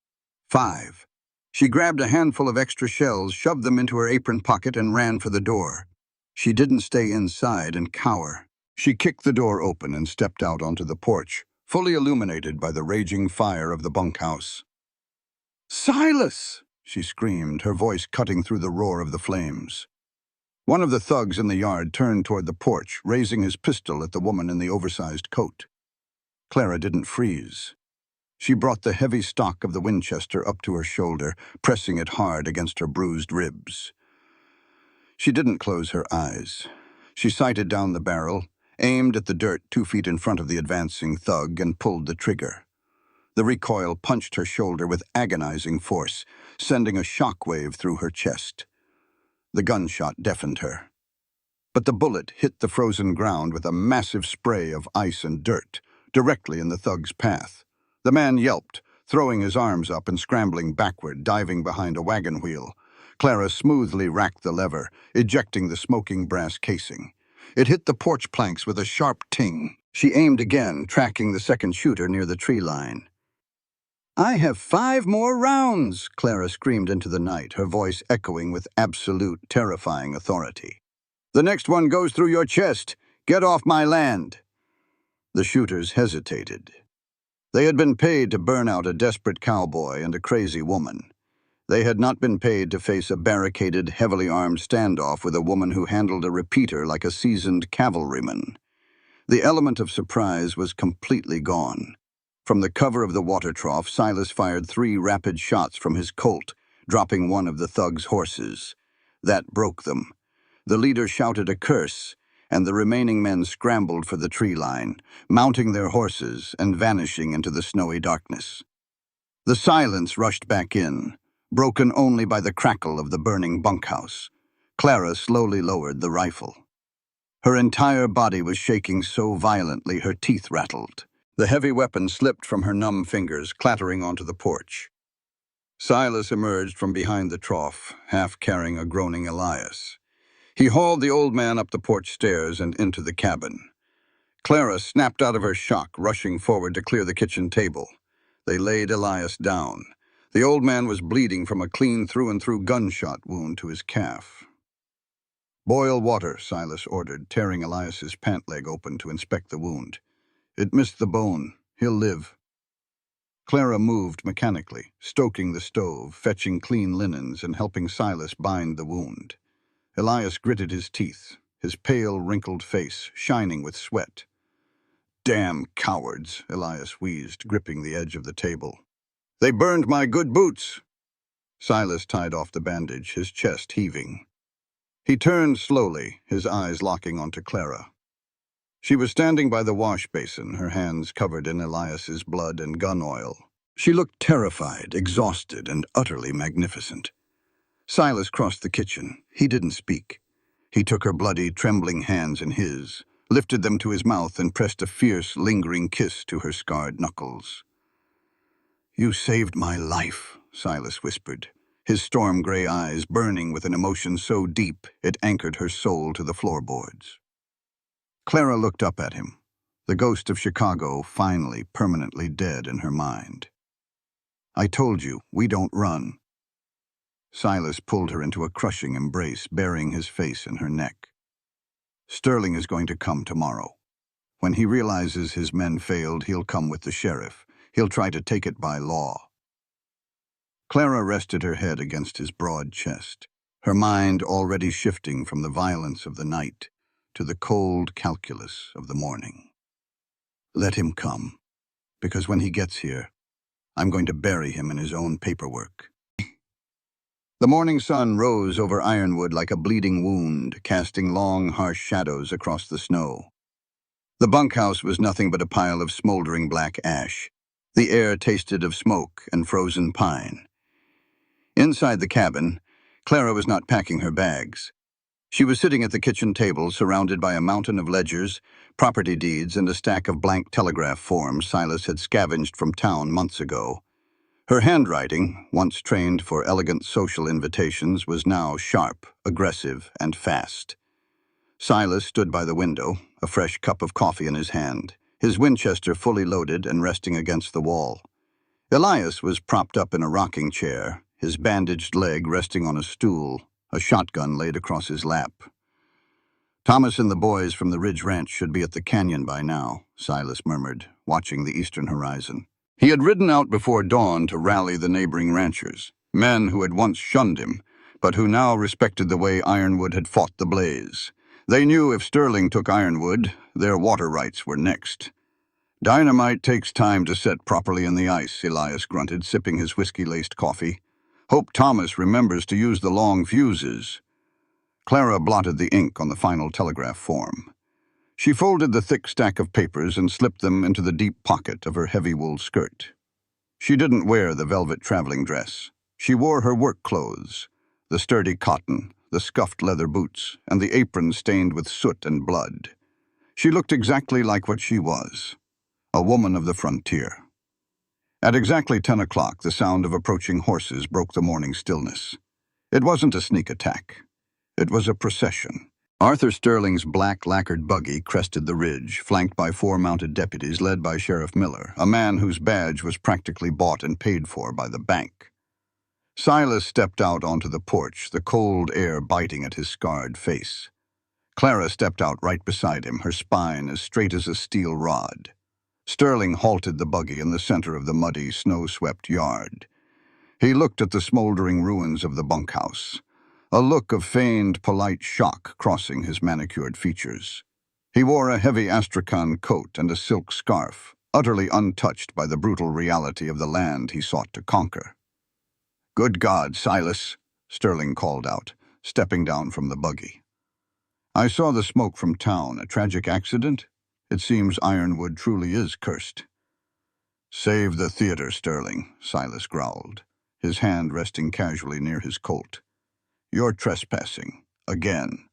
5. She grabbed a handful of extra shells, shoved them into her apron pocket, and ran for the door. She didn't stay inside and cower. She kicked the door open and stepped out onto the porch, fully illuminated by the raging fire of the bunkhouse. "Silas!" she screamed, her voice cutting through the roar of the flames. One of the thugs in the yard turned toward the porch, raising his pistol at the woman in the oversized coat. Clara didn't freeze. She brought the heavy stock of the Winchester up to her shoulder, pressing it hard against her bruised ribs. She didn't close her eyes. She sighted down the barrel, aimed at the dirt 2 feet in front of the advancing thug, and pulled the trigger. The recoil punched her shoulder with agonizing force, sending a shockwave through her chest. The gunshot deafened her. But the bullet hit the frozen ground with a massive spray of ice and dirt, directly in the thug's path. The man yelped, throwing his arms up and scrambling backward, diving behind a wagon wheel. Clara smoothly racked the lever, ejecting the smoking brass casing. It hit the porch planks with a sharp ting. She aimed again, tracking the second shooter near the tree line. "I have 5 more rounds," Clara screamed into the night, her voice echoing with absolute, terrifying authority. "The next one goes through your chest. Get off my land." The shooters hesitated. They had been paid to burn out a desperate cowboy and a crazy woman. They had not been paid to face a barricaded, heavily armed standoff with a woman who handled a repeater like a seasoned cavalryman. The element of surprise was completely gone. From the cover of the water trough, Silas fired 3 rapid shots from his Colt, dropping one of the thug's horses. That broke them. The leader shouted a curse, and the remaining men scrambled for the tree line, mounting their horses and vanishing into the snowy darkness. The silence rushed back in, broken only by the crackle of the burning bunkhouse. Clara slowly lowered the rifle. Her entire body was shaking so violently her teeth rattled. The heavy weapon slipped from her numb fingers, clattering onto the porch. Silas emerged from behind the trough, half carrying a groaning Elias. He hauled the old man up the porch stairs and into the cabin. Clara snapped out of her shock, rushing forward to clear the kitchen table. They laid Elias down. The old man was bleeding from a clean through-and-through gunshot wound to his calf. "Boil water," Silas ordered, tearing Elias's pant leg open to inspect the wound. "It missed the bone. He'll live." Clara moved mechanically, stoking the stove, fetching clean linens, and helping Silas bind the wound. Elias gritted his teeth, his pale, wrinkled face shining with sweat. "Damn cowards," Elias wheezed, gripping the edge of the table. "They burned my good boots." Silas tied off the bandage, his chest heaving. He turned slowly, his eyes locking onto Clara. She was standing by the wash basin, her hands covered in Elias's blood and gun oil. She looked terrified, exhausted, and utterly magnificent. Silas crossed the kitchen. He didn't speak. He took her bloody, trembling hands in his, lifted them to his mouth, and pressed a fierce, lingering kiss to her scarred knuckles. "You saved my life," Silas whispered, his storm-gray eyes burning with an emotion so deep it anchored her soul to the floorboards. Clara looked up at him, the ghost of Chicago finally permanently dead in her mind. "I told you, we don't run." Silas pulled her into a crushing embrace, burying his face in her neck. "Sterling is going to come tomorrow. When he realizes his men failed, he'll come with the sheriff. He'll try to take it by law." Clara rested her head against his broad chest, her mind already shifting from the violence of the night to the cold calculus of the morning. "Let him come, because when he gets here, I'm going to bury him in his own paperwork." The morning sun rose over Ironwood like a bleeding wound, casting long, harsh shadows across the snow. The bunkhouse was nothing but a pile of smoldering black ash. The air tasted of smoke and frozen pine. Inside the cabin, Clara was not packing her bags. She was sitting at the kitchen table, surrounded by a mountain of ledgers, property deeds, and a stack of blank telegraph forms Silas had scavenged from town months ago. Her handwriting, once trained for elegant social invitations, was now sharp, aggressive, and fast. Silas stood by the window, a fresh cup of coffee in his hand, his Winchester fully loaded and resting against the wall. Elias was propped up in a rocking chair, his bandaged leg resting on a stool, a shotgun laid across his lap. "Thomas and the boys from the Ridge Ranch should be at the canyon by now," Silas murmured, watching the eastern horizon. He had ridden out before dawn to rally the neighboring ranchers, men who had once shunned him, but who now respected the way Ironwood had fought the blaze. They knew if Sterling took Ironwood, their water rights were next. "Dynamite takes time to set properly in the ice," Elias grunted, sipping his whiskey-laced coffee. "Hope Thomas remembers to use the long fuses." Clara blotted the ink on the final telegraph form. She folded the thick stack of papers and slipped them into the deep pocket of her heavy wool skirt. She didn't wear the velvet traveling dress. She wore her work clothes, the sturdy cotton, the scuffed leather boots, and the apron stained with soot and blood. She looked exactly like what she was, a woman of the frontier. At exactly 10 o'clock, the sound of approaching horses broke the morning stillness. It wasn't a sneak attack. It was a procession. Arthur Sterling's black lacquered buggy crested the ridge, flanked by 4 mounted deputies led by Sheriff Miller, a man whose badge was practically bought and paid for by the bank. Silas stepped out onto the porch, the cold air biting at his scarred face. Clara stepped out right beside him, her spine as straight as a steel rod. Sterling halted the buggy in the center of the muddy, snow-swept yard. He looked at the smoldering ruins of the bunkhouse, a look of feigned, polite shock crossing his manicured features. He wore a heavy astrakhan coat and a silk scarf, utterly untouched by the brutal reality of the land he sought to conquer. "Good God, Silas," Sterling called out, stepping down from the buggy. "I saw the smoke from town. A tragic accident? It seems Ironwood truly is cursed." "Save the theater, Sterling," Silas growled, his hand resting casually near his Colt. "You're trespassing. Again."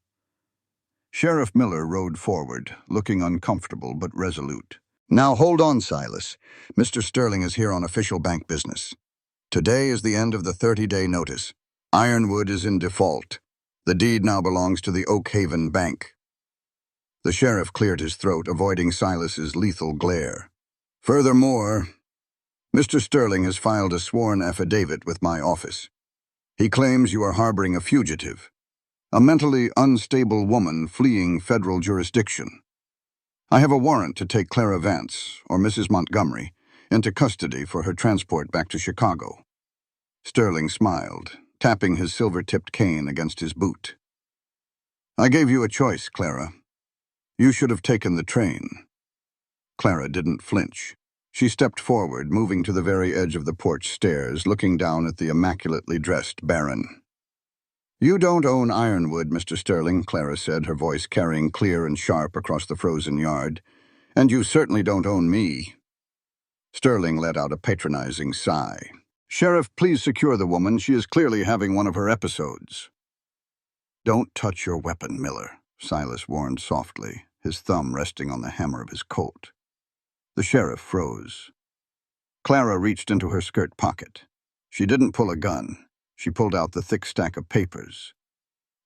Sheriff Miller rode forward, looking uncomfortable but resolute. "Now hold on, Silas. Mr. Sterling is here on official bank business. Today is the end of the 30-day notice. Ironwood is in default. The deed now belongs to the Oak Haven Bank." The sheriff cleared his throat, avoiding Silas's lethal glare. "Furthermore, Mr. Sterling has filed a sworn affidavit with my office. He claims you are harboring a fugitive, a mentally unstable woman fleeing federal jurisdiction. I have a warrant to take Clara Vance, or Mrs. Montgomery, into custody for her transport back to Chicago." Sterling smiled, tapping his silver-tipped cane against his boot. "I gave you a choice, Clara. You should have taken the train." Clara didn't flinch. She stepped forward, moving to the very edge of the porch stairs, looking down at the immaculately dressed Baron. "You don't own Ironwood, Mr. Sterling," Clara said, her voice carrying clear and sharp across the frozen yard. "And you certainly don't own me." Sterling let out a patronizing sigh. "Sheriff, please secure the woman. She is clearly having one of her episodes." "Don't touch your weapon, Miller," Silas warned softly, his thumb resting on the hammer of his Colt. The sheriff froze. Clara reached into her skirt pocket. She didn't pull a gun. She pulled out the thick stack of papers.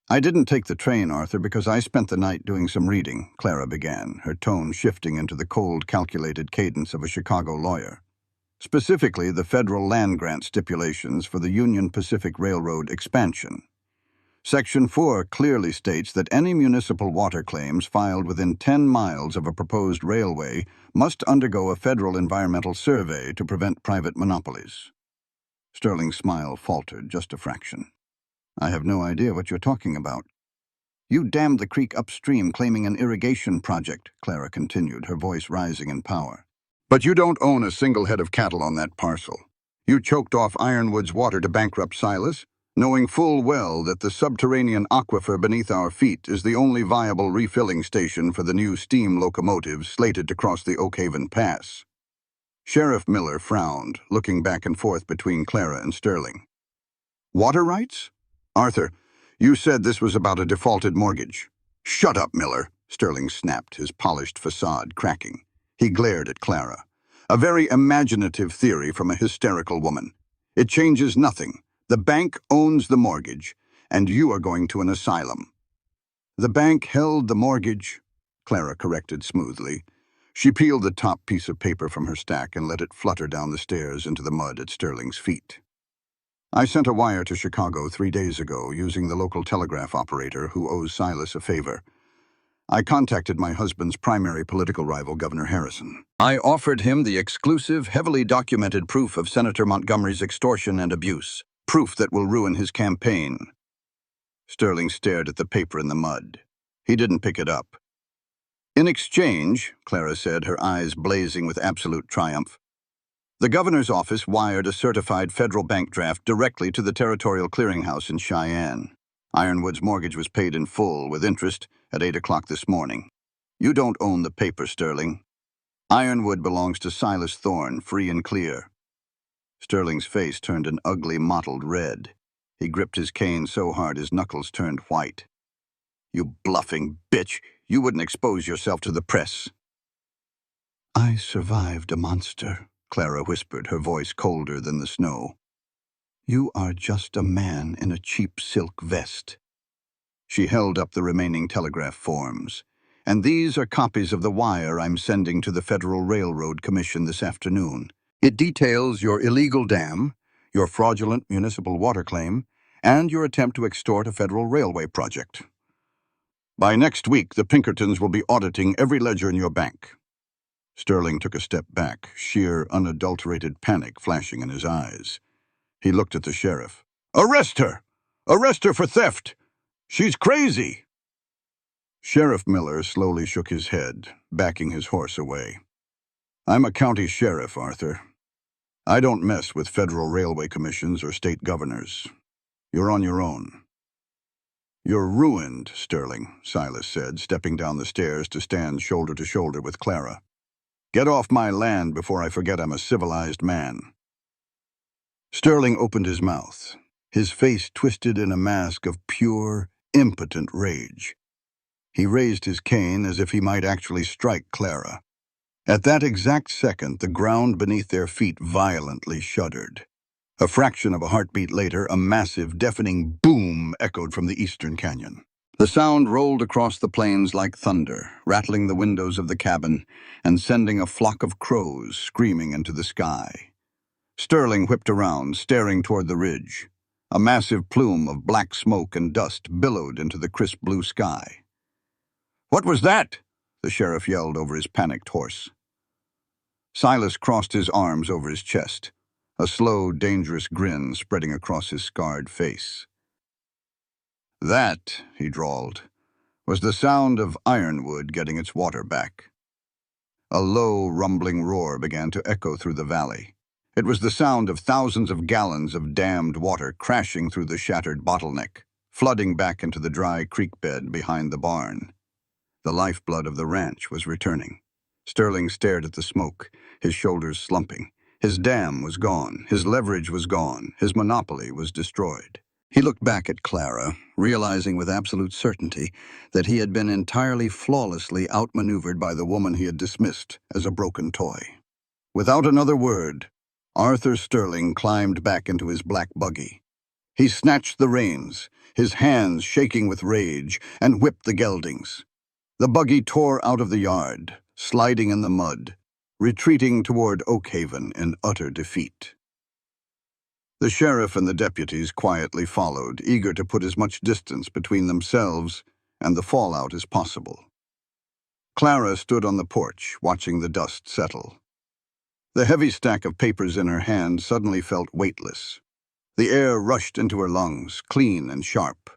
"I didn't take the train, Arthur, because I spent the night doing some reading," Clara began, her tone shifting into the cold, calculated cadence of a Chicago lawyer. "Specifically, the federal land grant stipulations for the Union Pacific Railroad expansion. Section 4 clearly states that any municipal water claims filed within 10 miles of a proposed railway must undergo a federal environmental survey to prevent private monopolies." Sterling's smile faltered just a fraction. "I have no idea what you're talking about." "You dammed the creek upstream claiming an irrigation project," Clara continued, her voice rising in power. "But you don't own a single head of cattle on that parcel. You choked off Ironwood's water to bankrupt Silas, knowing full well that the subterranean aquifer beneath our feet is the only viable refilling station for the new steam locomotives slated to cross the Oakhaven Pass." Sheriff Miller frowned, looking back and forth between Clara and Sterling. "Water rights? Arthur, you said this was about a defaulted mortgage." "Shut up, Miller," Sterling snapped, his polished facade cracking. He glared at Clara. "A very imaginative theory from a hysterical woman. It changes nothing. The bank owns the mortgage, and you are going to an asylum." "The bank held the mortgage," Clara corrected smoothly. She peeled the top piece of paper from her stack and let it flutter down the stairs into the mud at Sterling's feet. "I sent a wire to Chicago 3 days ago using the local telegraph operator who owes Silas a favor. I contacted my husband's primary political rival, Governor Harrison. I offered him the exclusive, heavily documented proof of Senator Montgomery's extortion and abuse, proof that will ruin his campaign." Sterling stared at the paper in the mud. He didn't pick it up. "In exchange," Clara said, her eyes blazing with absolute triumph, "the governor's office wired a certified federal bank draft directly to the Territorial Clearinghouse in Cheyenne. Ironwood's mortgage was paid in full, with interest, at 8 o'clock this morning. You don't own the paper, Sterling. Ironwood belongs to Silas Thorne, free and clear." Sterling's face turned an ugly, mottled red. He gripped his cane so hard his knuckles turned white. "You bluffing bitch! You wouldn't expose yourself to the press." "I survived a monster," Clara whispered, her voice colder than the snow. "You are just a man in a cheap silk vest." She held up the remaining telegraph forms. "And these are copies of the wire I'm sending to the Federal Railroad Commission this afternoon. It details your illegal dam, your fraudulent municipal water claim, and your attempt to extort a federal railway project. By next week, the Pinkertons will be auditing every ledger in your bank." Sterling took a step back, sheer, unadulterated panic flashing in his eyes. He looked at the sheriff. "Arrest her! Arrest her for theft! She's crazy!" Sheriff Miller slowly shook his head, backing his horse away. "I'm a county sheriff, Arthur. I don't mess with federal railway commissions or state governors. You're on your own." "You're ruined, Sterling," Silas said, stepping down the stairs to stand shoulder to shoulder with Clara. "Get off my land before I forget I'm a civilized man." Sterling opened his mouth, his face twisted in a mask of pure, impotent rage. He raised his cane as if he might actually strike Clara. At that exact second, the ground beneath their feet violently shuddered. A fraction of a heartbeat later, a massive, deafening boom echoed from the eastern canyon. The sound rolled across the plains like thunder, rattling the windows of the cabin and sending a flock of crows screaming into the sky. Sterling whipped around, staring toward the ridge. A massive plume of black smoke and dust billowed into the crisp blue sky. "What was that?" the sheriff yelled over his panicked horse. Silas crossed his arms over his chest, a slow, dangerous grin spreading across his scarred face. "That," he drawled, "was the sound of Ironwood getting its water back." A low, rumbling roar began to echo through the valley. It was the sound of thousands of gallons of dammed water crashing through the shattered bottleneck, flooding back into the dry creek bed behind the barn. The lifeblood of the ranch was returning. Sterling stared at the smoke, his shoulders slumping. His dam was gone, his leverage was gone, his monopoly was destroyed. He looked back at Clara, realizing with absolute certainty that he had been entirely flawlessly outmaneuvered by the woman he had dismissed as a broken toy. Without another word, Arthur Sterling climbed back into his black buggy. He snatched the reins, his hands shaking with rage, and whipped the geldings. The buggy tore out of the yard, sliding in the mud, retreating toward Oakhaven in utter defeat. The sheriff and the deputies quietly followed, eager to put as much distance between themselves and the fallout as possible. Clara stood on the porch, watching the dust settle. The heavy stack of papers in her hand suddenly felt weightless. The air rushed into her lungs, clean and sharp.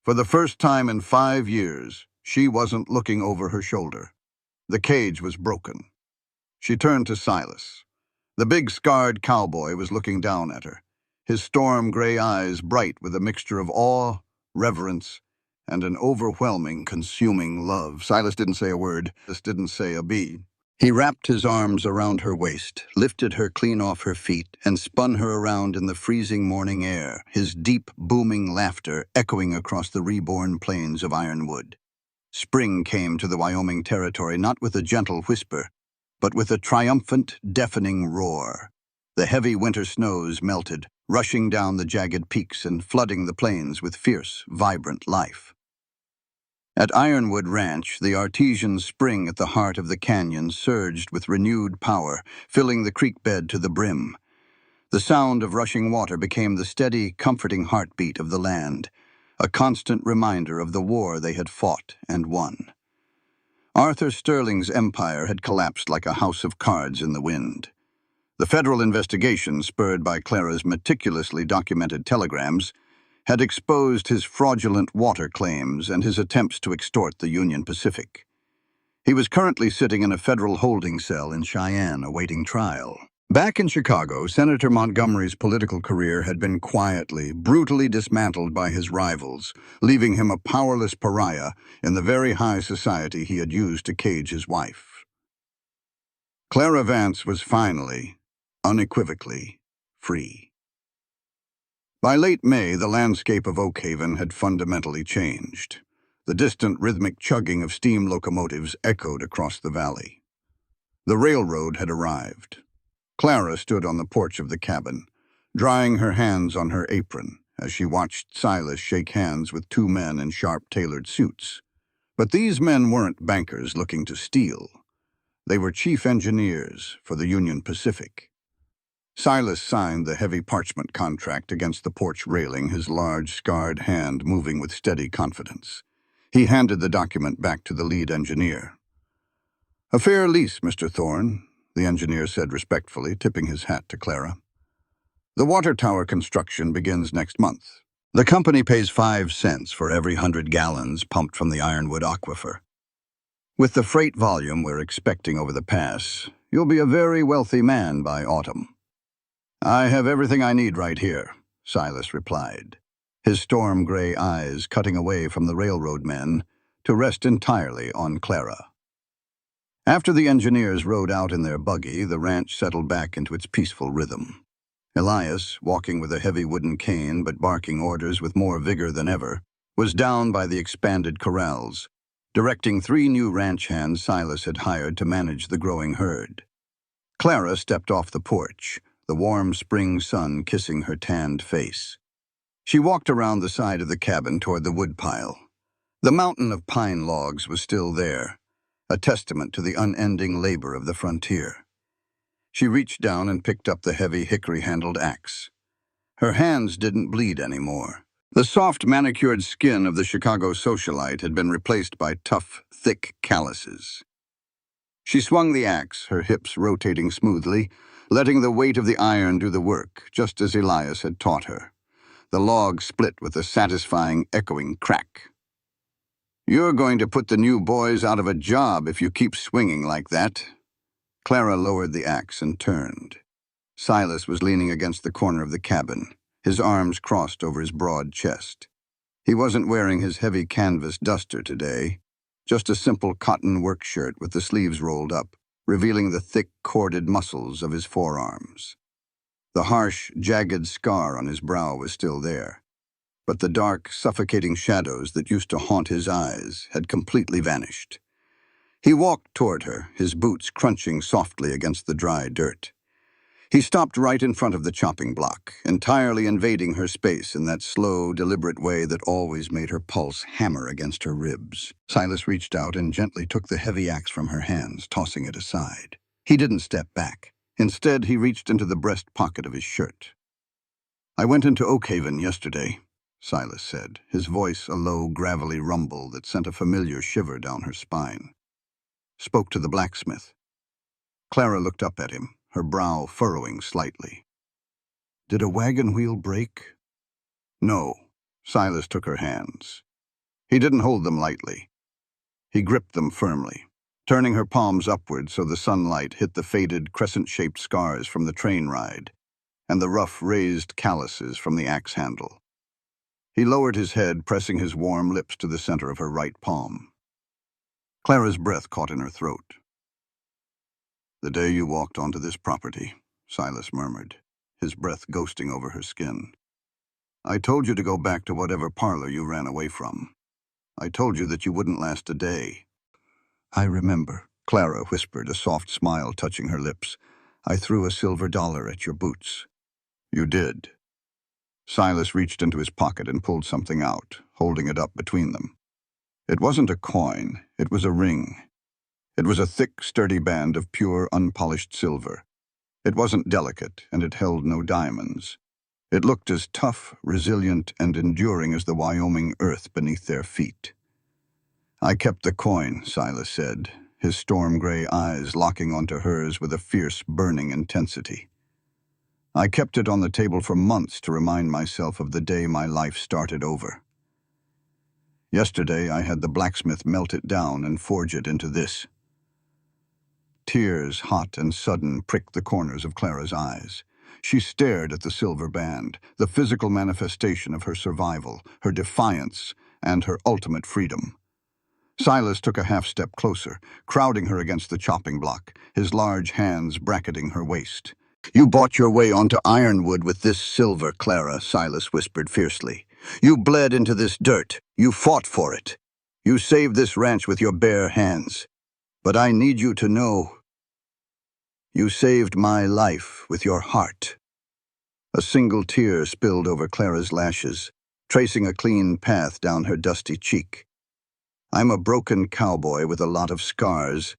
For the first time in 5 years, she wasn't looking over her shoulder. The cage was broken. She turned to Silas. The big scarred cowboy was looking down at her, his storm gray eyes bright with a mixture of awe, reverence, and an overwhelming, consuming love. Silas didn't say a word, just didn't say a B. He wrapped his arms around her waist, lifted her clean off her feet, and spun her around in the freezing morning air, his deep, booming laughter echoing across the reborn plains of Ironwood. Spring came to the Wyoming territory not with a gentle whisper, but with a triumphant, deafening roar. The heavy winter snows melted, rushing down the jagged peaks and flooding the plains with fierce, vibrant life. At Ironwood Ranch, the artesian spring at the heart of the canyon surged with renewed power, filling the creek bed to the brim. The sound of rushing water became the steady, comforting heartbeat of the land, a constant reminder of the war they had fought and won. Arthur Sterling's empire had collapsed like a house of cards in the wind. The federal investigation, spurred by Clara's meticulously documented telegrams, had exposed his fraudulent water claims and his attempts to extort the Union Pacific. He was currently sitting in a federal holding cell in Cheyenne awaiting trial. Back in Chicago, Senator Montgomery's political career had been quietly, brutally dismantled by his rivals, leaving him a powerless pariah in the very high society he had used to cage his wife. Clara Vance was finally, unequivocally, free. By late May, the landscape of Oakhaven had fundamentally changed. The distant rhythmic chugging of steam locomotives echoed across the valley. The railroad had arrived. Clara stood on the porch of the cabin, drying her hands on her apron as she watched Silas shake hands with 2 men in sharp tailored suits. But these men weren't bankers looking to steal. They were chief engineers for the Union Pacific. Silas signed the heavy parchment contract against the porch railing, his large, scarred hand moving with steady confidence. He handed the document back to the lead engineer. "A fair lease, Mr. Thorne," the engineer said respectfully, tipping his hat to Clara. "The water tower construction begins next month. The company pays 5 cents for every 100 gallons pumped from the Ironwood aquifer. With the freight volume we're expecting over the pass, you'll be a very wealthy man by autumn." "I have everything I need right here," Silas replied, his storm gray eyes cutting away from the railroad men to rest entirely on Clara. After the engineers rode out in their buggy, the ranch settled back into its peaceful rhythm. Elias, walking with a heavy wooden cane but barking orders with more vigor than ever, was down by the expanded corrals, directing 3 new ranch hands Silas had hired to manage the growing herd. Clara stepped off the porch, the warm spring sun kissing her tanned face. She walked around the side of the cabin toward the woodpile. The mountain of pine logs was still there, a testament to the unending labor of the frontier. She reached down and picked up the heavy hickory-handled axe. Her hands didn't bleed anymore. The soft, manicured skin of the Chicago socialite had been replaced by tough, thick calluses. She swung the axe, her hips rotating smoothly, letting the weight of the iron do the work, just as Elias had taught her. The log split with a satisfying, echoing crack. "You're going to put the new boys out of a job if you keep swinging like that." Clara lowered the axe and turned. Silas was leaning against the corner of the cabin, his arms crossed over his broad chest. He wasn't wearing his heavy canvas duster today, just a simple cotton work shirt with the sleeves rolled up, revealing the thick, corded muscles of his forearms. The harsh, jagged scar on his brow was still there, but the dark, suffocating shadows that used to haunt his eyes had completely vanished. He walked toward her, his boots crunching softly against the dry dirt. He stopped right in front of the chopping block, entirely invading her space in that slow, deliberate way that always made her pulse hammer against her ribs. Silas reached out and gently took the heavy axe from her hands, tossing it aside. He didn't step back. Instead, he reached into the breast pocket of his shirt. "I went into Oakhaven yesterday," Silas said, his voice a low, gravelly rumble that sent a familiar shiver down her spine. "Spoke to the blacksmith." Clara looked up at him, her brow furrowing slightly. "Did a wagon wheel break?" "No." Silas took her hands. He didn't hold them lightly. He gripped them firmly, turning her palms upward so the sunlight hit the faded, crescent-shaped scars from the train ride and the rough, raised calluses from the axe handle. He lowered his head, pressing his warm lips to the center of her right palm. Clara's breath caught in her throat. "The day you walked onto this property," Silas murmured, his breath ghosting over her skin. "I told you to go back to whatever parlor you ran away from. I told you that you wouldn't last a day." "I remember," Clara whispered, a soft smile touching her lips. "I threw a silver dollar at your boots." "You did." Silas reached into his pocket and pulled something out, holding it up between them. It wasn't a coin, it was a ring. It was a thick, sturdy band of pure, unpolished silver. It wasn't delicate, and it held no diamonds. It looked as tough, resilient, and enduring as the Wyoming earth beneath their feet. "I kept the coin," Silas said, his storm-gray eyes locking onto hers with a fierce, burning intensity. "I kept it on the table for months to remind myself of the day my life started over. Yesterday I had the blacksmith melt it down and forge it into this." Tears, hot and sudden, pricked the corners of Clara's eyes. She stared at the silver band, the physical manifestation of her survival, her defiance, and her ultimate freedom. Silas took a half-step closer, crowding her against the chopping block, his large hands bracketing her waist. "You bought your way onto Ironwood with this silver, Clara," Silas whispered fiercely. "You bled into this dirt. You fought for it. You saved this ranch with your bare hands. But I need you to know, you saved my life with your heart." A single tear spilled over Clara's lashes, tracing a clean path down her dusty cheek. "I'm a broken cowboy with a lot of scars,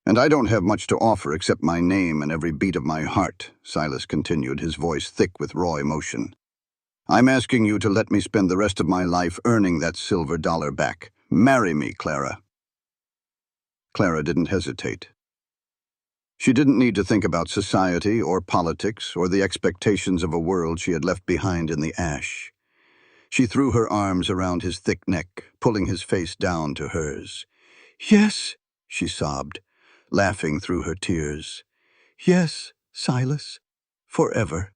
and I don't have much to offer except my name and every beat of my heart," Silas continued, his voice thick with raw emotion. "I'm asking you to let me spend the rest of my life earning that silver dollar back. Marry me, Clara." Clara didn't hesitate. She didn't need to think about society or politics or the expectations of a world she had left behind in the ash. She threw her arms around his thick neck, pulling his face down to hers. "Yes," she sobbed, laughing through her tears. "Yes, Silas, forever."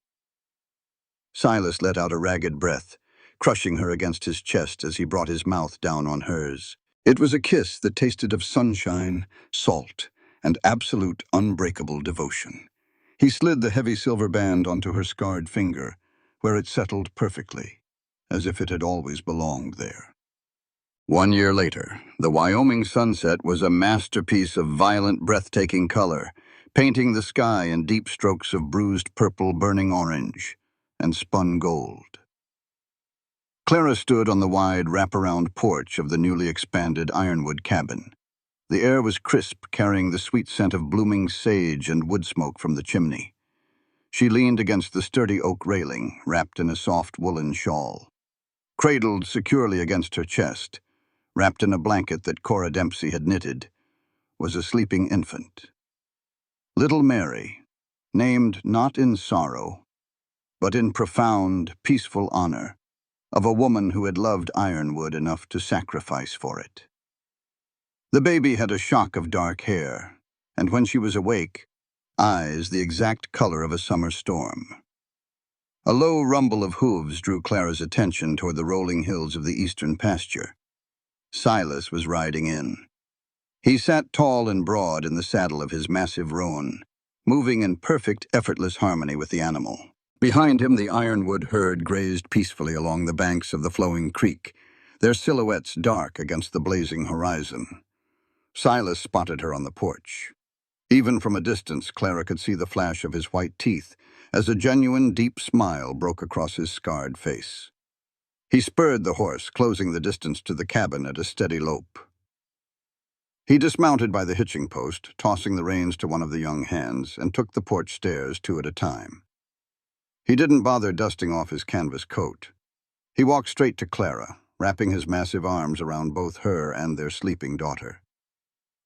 Silas let out a ragged breath, crushing her against his chest as he brought his mouth down on hers. It was a kiss that tasted of sunshine, salt, and absolute unbreakable devotion. He slid the heavy silver band onto her scarred finger, where it settled perfectly, as if it had always belonged there. 1 year later, the Wyoming sunset was a masterpiece of violent, breathtaking color, painting the sky in deep strokes of bruised purple, burning orange, and spun gold. Clara stood on the wide wraparound porch of the newly expanded Ironwood cabin. The air was crisp, carrying the sweet scent of blooming sage and wood smoke from the chimney. She leaned against the sturdy oak railing, wrapped in a soft woolen shawl. Cradled securely against her chest, wrapped in a blanket that Cora Dempsey had knitted, was a sleeping infant. Little Mary, named not in sorrow, but in profound, peaceful honor of a woman who had loved Ironwood enough to sacrifice for it. The baby had a shock of dark hair, and when she was awake, eyes the exact color of a summer storm. A low rumble of hooves drew Clara's attention toward the rolling hills of the eastern pasture. Silas was riding in. He sat tall and broad in the saddle of his massive roan, moving in perfect, effortless harmony with the animal. Behind him, the Ironwood herd grazed peacefully along the banks of the flowing creek, their silhouettes dark against the blazing horizon. Silas spotted her on the porch. Even from a distance, Clara could see the flash of his white teeth as a genuine, deep smile broke across his scarred face. He spurred the horse, closing the distance to the cabin at a steady lope. He dismounted by the hitching post, tossing the reins to one of the young hands, and took the porch stairs 2 at a time. He didn't bother dusting off his canvas coat. He walked straight to Clara, wrapping his massive arms around both her and their sleeping daughter.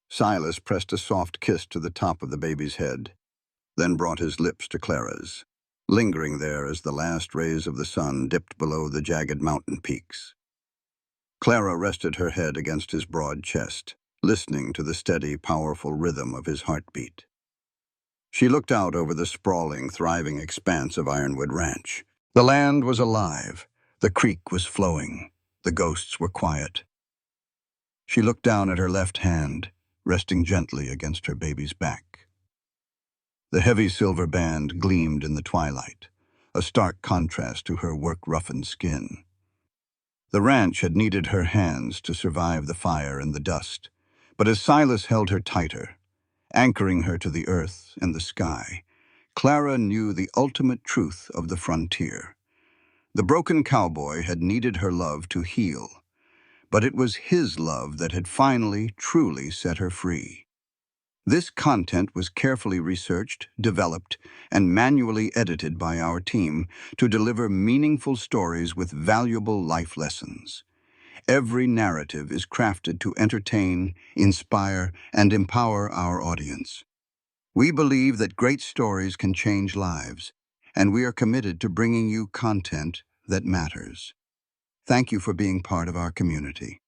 Silas pressed a soft kiss to the top of the baby's head, then brought his lips to Clara's, lingering there as the last rays of the sun dipped below the jagged mountain peaks. Clara rested her head against his broad chest, listening to the steady, powerful rhythm of his heartbeat. She looked out over the sprawling, thriving expanse of Ironwood Ranch. The land was alive. The creek was flowing. The ghosts were quiet. She looked down at her left hand, resting gently against her baby's back. The heavy silver band gleamed in the twilight, a stark contrast to her work-roughened skin. The ranch had needed her hands to survive the fire and the dust, but as Silas held her tighter, anchoring her to the earth and the sky, Clara knew the ultimate truth of the frontier. The broken cowboy had needed her love to heal, but it was his love that had finally, truly set her free. This content was carefully researched, developed, and manually edited by our team to deliver meaningful stories with valuable life lessons. Every narrative is crafted to entertain, inspire, and empower our audience. We believe that great stories can change lives, and we are committed to bringing you content that matters. Thank you for being part of our community.